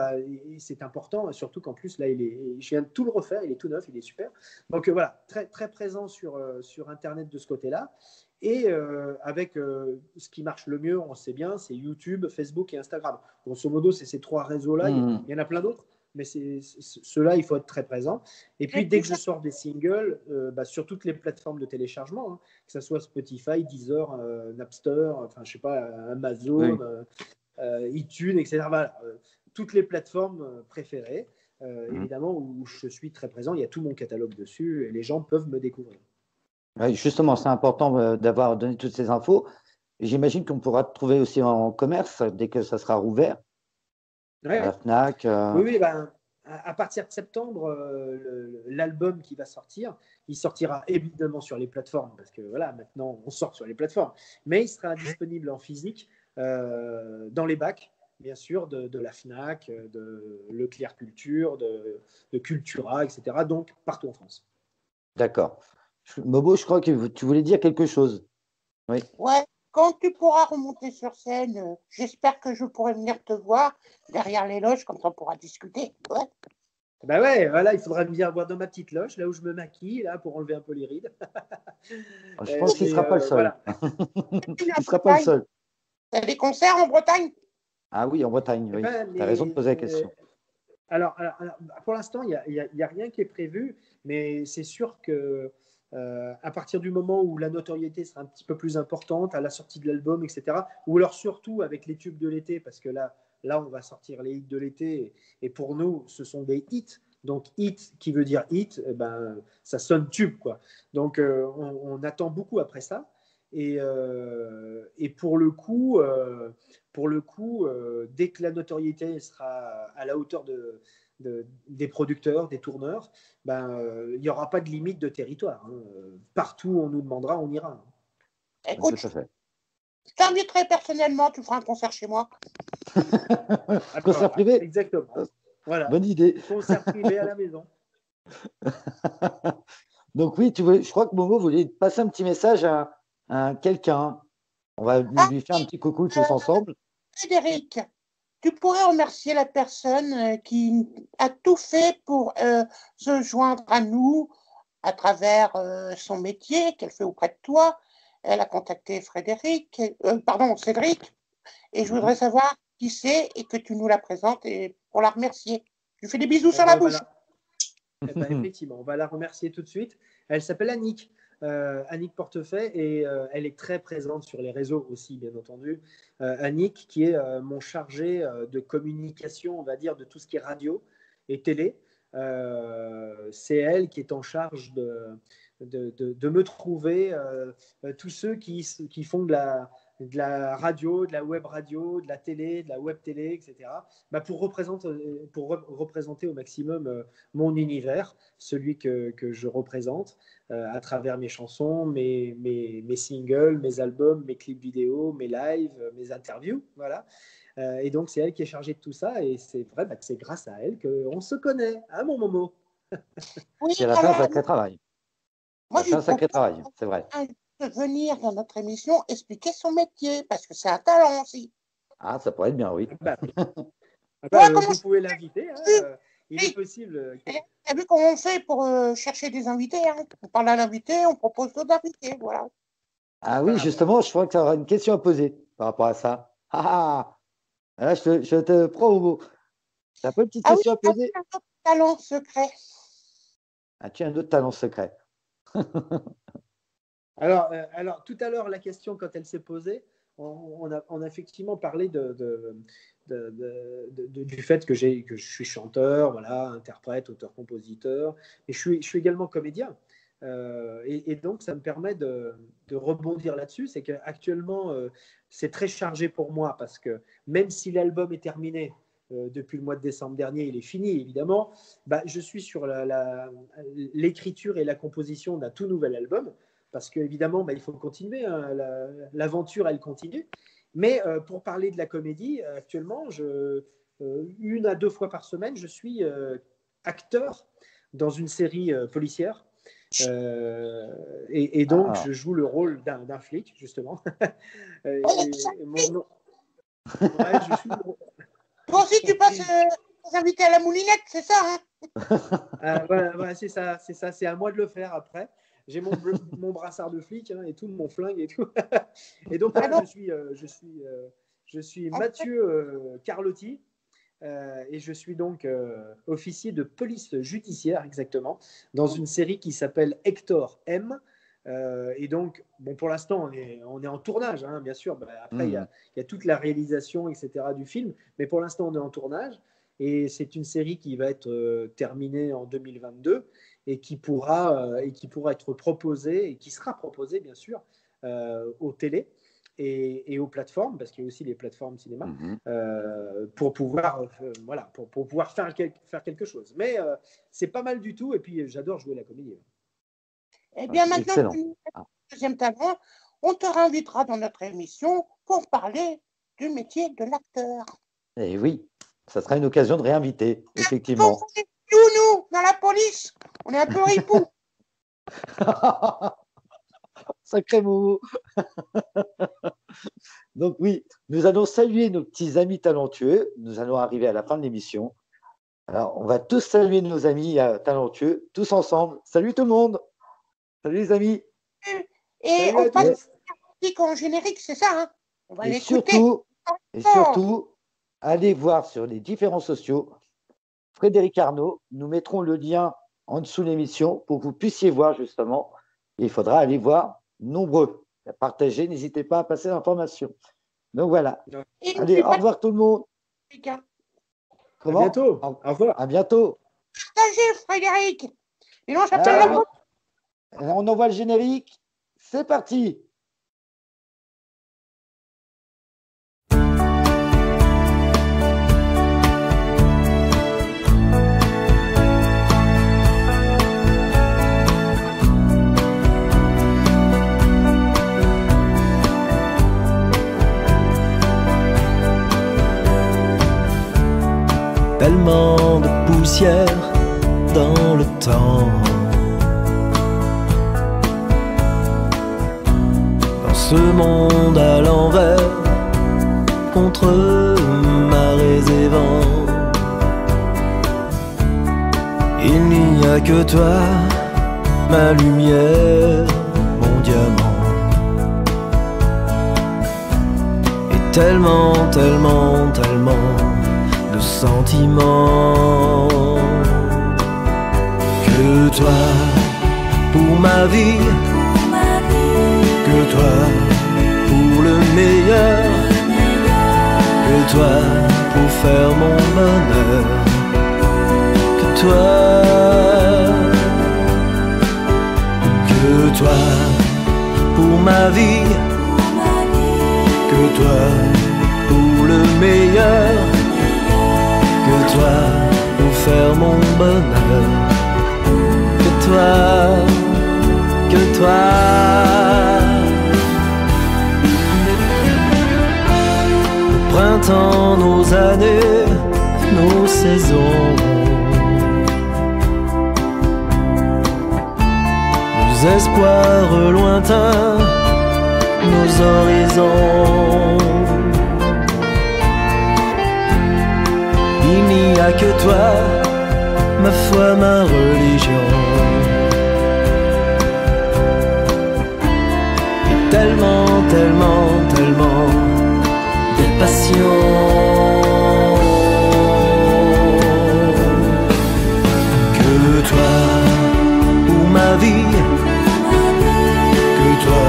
c'est important, surtout qu'en plus, là, je viens de tout le refaire, il est tout neuf, il est super. Donc, voilà, très, très présent sur Internet de ce côté-là. Et avec ce qui marche le mieux, on sait bien, c'est YouTube, Facebook et Instagram. Grosso modo, c'est ces 3 réseaux-là. Il y en a plein d'autres, mais ceux-là, il faut être très présent. Et puis, dès que je sors des singles, sur toutes les plateformes de téléchargement, hein, que ce soit Spotify, Deezer, Napster, enfin, je sais pas, Amazon, iTunes, etc. Voilà, toutes les plateformes préférées, évidemment, où je suis très présent. Il y a tout mon catalogue dessus et les gens peuvent me découvrir. Ouais, justement, c'est important d'avoir donné toutes ces infos. J'imagine qu'on pourra te trouver aussi en commerce dès que ça sera rouvert. Ouais, La Fnac. Oui, à partir de septembre, l'album qui va sortir, il sortira évidemment sur les plateformes, parce que voilà, maintenant on sort sur les plateformes, mais il sera disponible en physique dans les bacs, bien sûr, de la Fnac, de Leclerc Culture, de Cultura, etc. Donc partout en France. D'accord. Momo, je crois que tu voulais dire quelque chose. Oui. Ouais, quand tu pourras remonter sur scène, j'espère que je pourrai venir te voir derrière les loges, comme ça on pourra discuter. Ouais. Ben ouais, voilà, il faudra venir voir dans ma petite loge, là où je me maquille, là, pour enlever un peu les rides. Je pense qu'il ne sera pas le seul. Voilà. Il ne sera pas le seul. Tu as des concerts en Bretagne? Ah oui, en Bretagne, oui. Tu as raison de poser la question. Alors, pour l'instant, il n'y a rien qui est prévu, mais c'est sûr que à partir du moment où la notoriété sera un petit peu plus importante, à la sortie de l'album, etc., ou alors surtout avec les tubes de l'été, parce que là, on va sortir les hits de l'été, et pour nous, ce sont des hits. Donc, hit qui veut dire hit, ça sonne tube, quoi. Donc, on attend beaucoup après ça. Et pour le coup, dès que la notoriété sera à la hauteur des producteurs, des tourneurs, il n'y aura pas de limite de territoire. Hein. Partout où on nous demandera, on ira. Écoute, je t'inviterai personnellement, tu feras un concert chez moi. Concert privé? Exactement. Voilà. Bonne idée. Concert privé à la maison. Donc oui, je crois que Momo voulait passer un petit message à quelqu'un. On va lui faire un petit coucou tous ensemble. Frédéric, tu pourrais remercier la personne qui a tout fait pour se joindre à nous à travers son métier qu'elle fait auprès de toi. Elle a contacté Cédric, et je voudrais savoir qui c'est et que tu nous la présentes et pour la remercier. Je fais des bisous sur la bouche. Effectivement, on va la remercier tout de suite. Elle s'appelle Annick. Annick Portefeuille, et elle est très présente sur les réseaux aussi, bien entendu. Annick, qui est mon chargé de communication, on va dire, de tout ce qui est radio et télé. C'est elle qui est en charge de me trouver tous ceux qui font de la radio, de la web radio, de la télé, de la web télé, etc. Pour représenter au maximum mon univers, celui que je représente à travers mes chansons, mes singles, mes albums, mes clips vidéo, mes lives, mes interviews, voilà. Et donc c'est elle qui est chargée de tout ça, et c'est vrai que c'est grâce à elle qu'on se connaît, hein, mon Momo. Oui, elle a fait un sacré travail. Moi, elle a fait un sacré travail, c'est vrai. De venir dans notre émission expliquer son métier, parce que c'est un talent aussi. Ah, ça pourrait être bien, oui. Vous pouvez l'inviter, hein, il est possible. Tu as vu comment on fait pour chercher des invités, hein. On parle à l'invité, on propose d'autres invités, voilà. Ah oui, justement, je crois que tu auras une question à poser par rapport à ça. Là, je te prends au mot. Tu as pas une petite question à poser? Un autre talent secret. As-tu un autre talent secret? Alors, tout à l'heure, la question, quand elle s'est posée, on a effectivement parlé du fait que je suis chanteur, voilà, interprète, auteur-compositeur, et je suis également comédien. Et donc, ça me permet de rebondir là-dessus. C'est qu'actuellement, c'est très chargé pour moi, parce que même si l'album est terminé, depuis le mois de décembre dernier, il est fini, évidemment, je suis sur l'écriture et la composition d'un tout nouvel album, parce qu'évidemment, il faut continuer, hein, l'aventure, elle continue. Mais pour parler de la comédie, actuellement, 1 à 2 fois par semaine, je suis acteur dans une série policière. Et donc, je joue le rôle d'un flic, justement. Mon nom... Ouais, je suis... Toi aussi, tu passes les invités à la moulinette, c'est ça, hein? Voilà, c'est ça. C'est à moi de le faire après. J'ai mon brassard de flic et tout, mon flingue et tout. Et donc, là, je suis Mathieu Carlotti. Et je suis donc officier de police judiciaire, exactement, dans une série qui s'appelle Hector M. Et donc, pour l'instant, on est en tournage, hein, bien sûr. Après, il y a toute la réalisation, etc. du film. Mais pour l'instant, on est en tournage. Et c'est une série qui va être terminée en 2022 et qui pourra être proposée, et qui sera proposée, bien sûr, aux télés et aux plateformes, parce qu'il y a aussi les plateformes cinéma, pour pouvoir faire quelque chose. Mais c'est pas mal du tout. Et puis, j'adore jouer la comédie. Eh bien, maintenant, deuxième talent, on te réinvitera dans notre émission pour parler du métier de l'acteur. Eh oui, ça sera une occasion de réinviter, effectivement. Nous, dans la police, on est un peu ripoux. Sacré mot. Donc oui, nous allons saluer nos petits amis talentueux. Nous allons arriver à la fin de l'émission. Alors, on va tous saluer nos amis talentueux, tous ensemble. Salut tout le monde. Salut les amis. Et on passe en générique, c'est ça, hein? On va l'écouter. Et surtout, allez voir sur les différents sociaux Frédéric Arnaud. Nous mettrons le lien en dessous de l'émission pour que vous puissiez voir justement. Et il faudra aller voir nombreux. Partagez, n'hésitez pas à passer l'information. Donc voilà. Allez, au revoir tout le monde. Comment ? À bientôt. Au revoir. À bientôt. Partagez, Frédéric. Et non, j'appelle la... On envoie le générique. C'est parti. Tellement de poussière dans le temps. Dans ce monde à l'envers, contre marées et vents, il n'y a que toi, ma lumière, mon diamant. Et tellement, tellement, tellement de sentiments que toi pour ma vie, que toi pour le meilleur, que toi pour faire mon bonheur, que toi pour ma vie, que toi pour le meilleur, que toi pour faire mon bonheur, que toi. Au printemps, nos années, nos saisons, nos espoirs lointains, nos horizons. Il n'y a que toi, ma foi, ma religion. Et tellement, tellement, tellement de passion. Que toi, pour ma vie, que toi,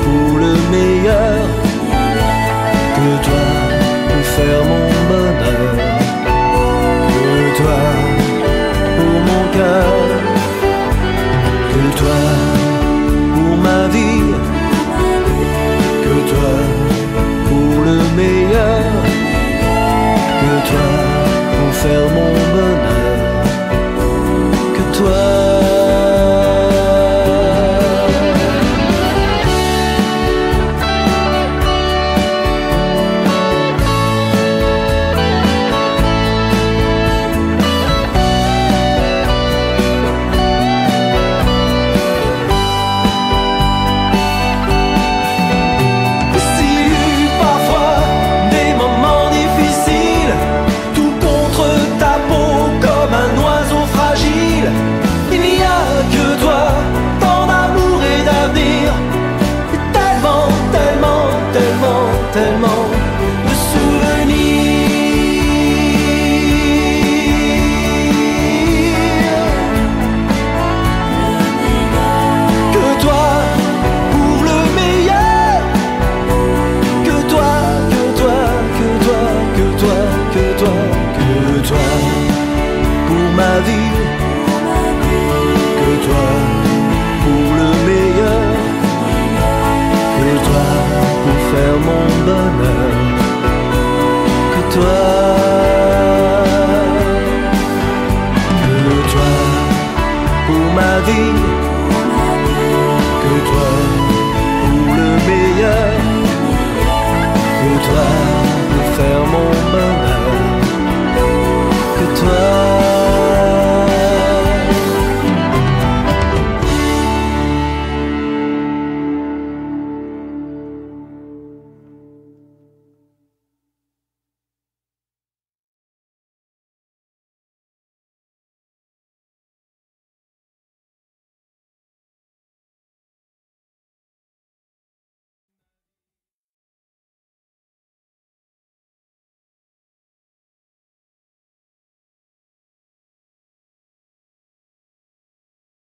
pour le meilleur, que toi, pour faire mon bonheur. Que toi, pour mon cœur, que toi, pour ma vie, que toi, pour le meilleur, que toi, pour faire mon bonheur, que toi. ma vie, que toi pour le meilleur, que toi pour faire mon bonheur, que toi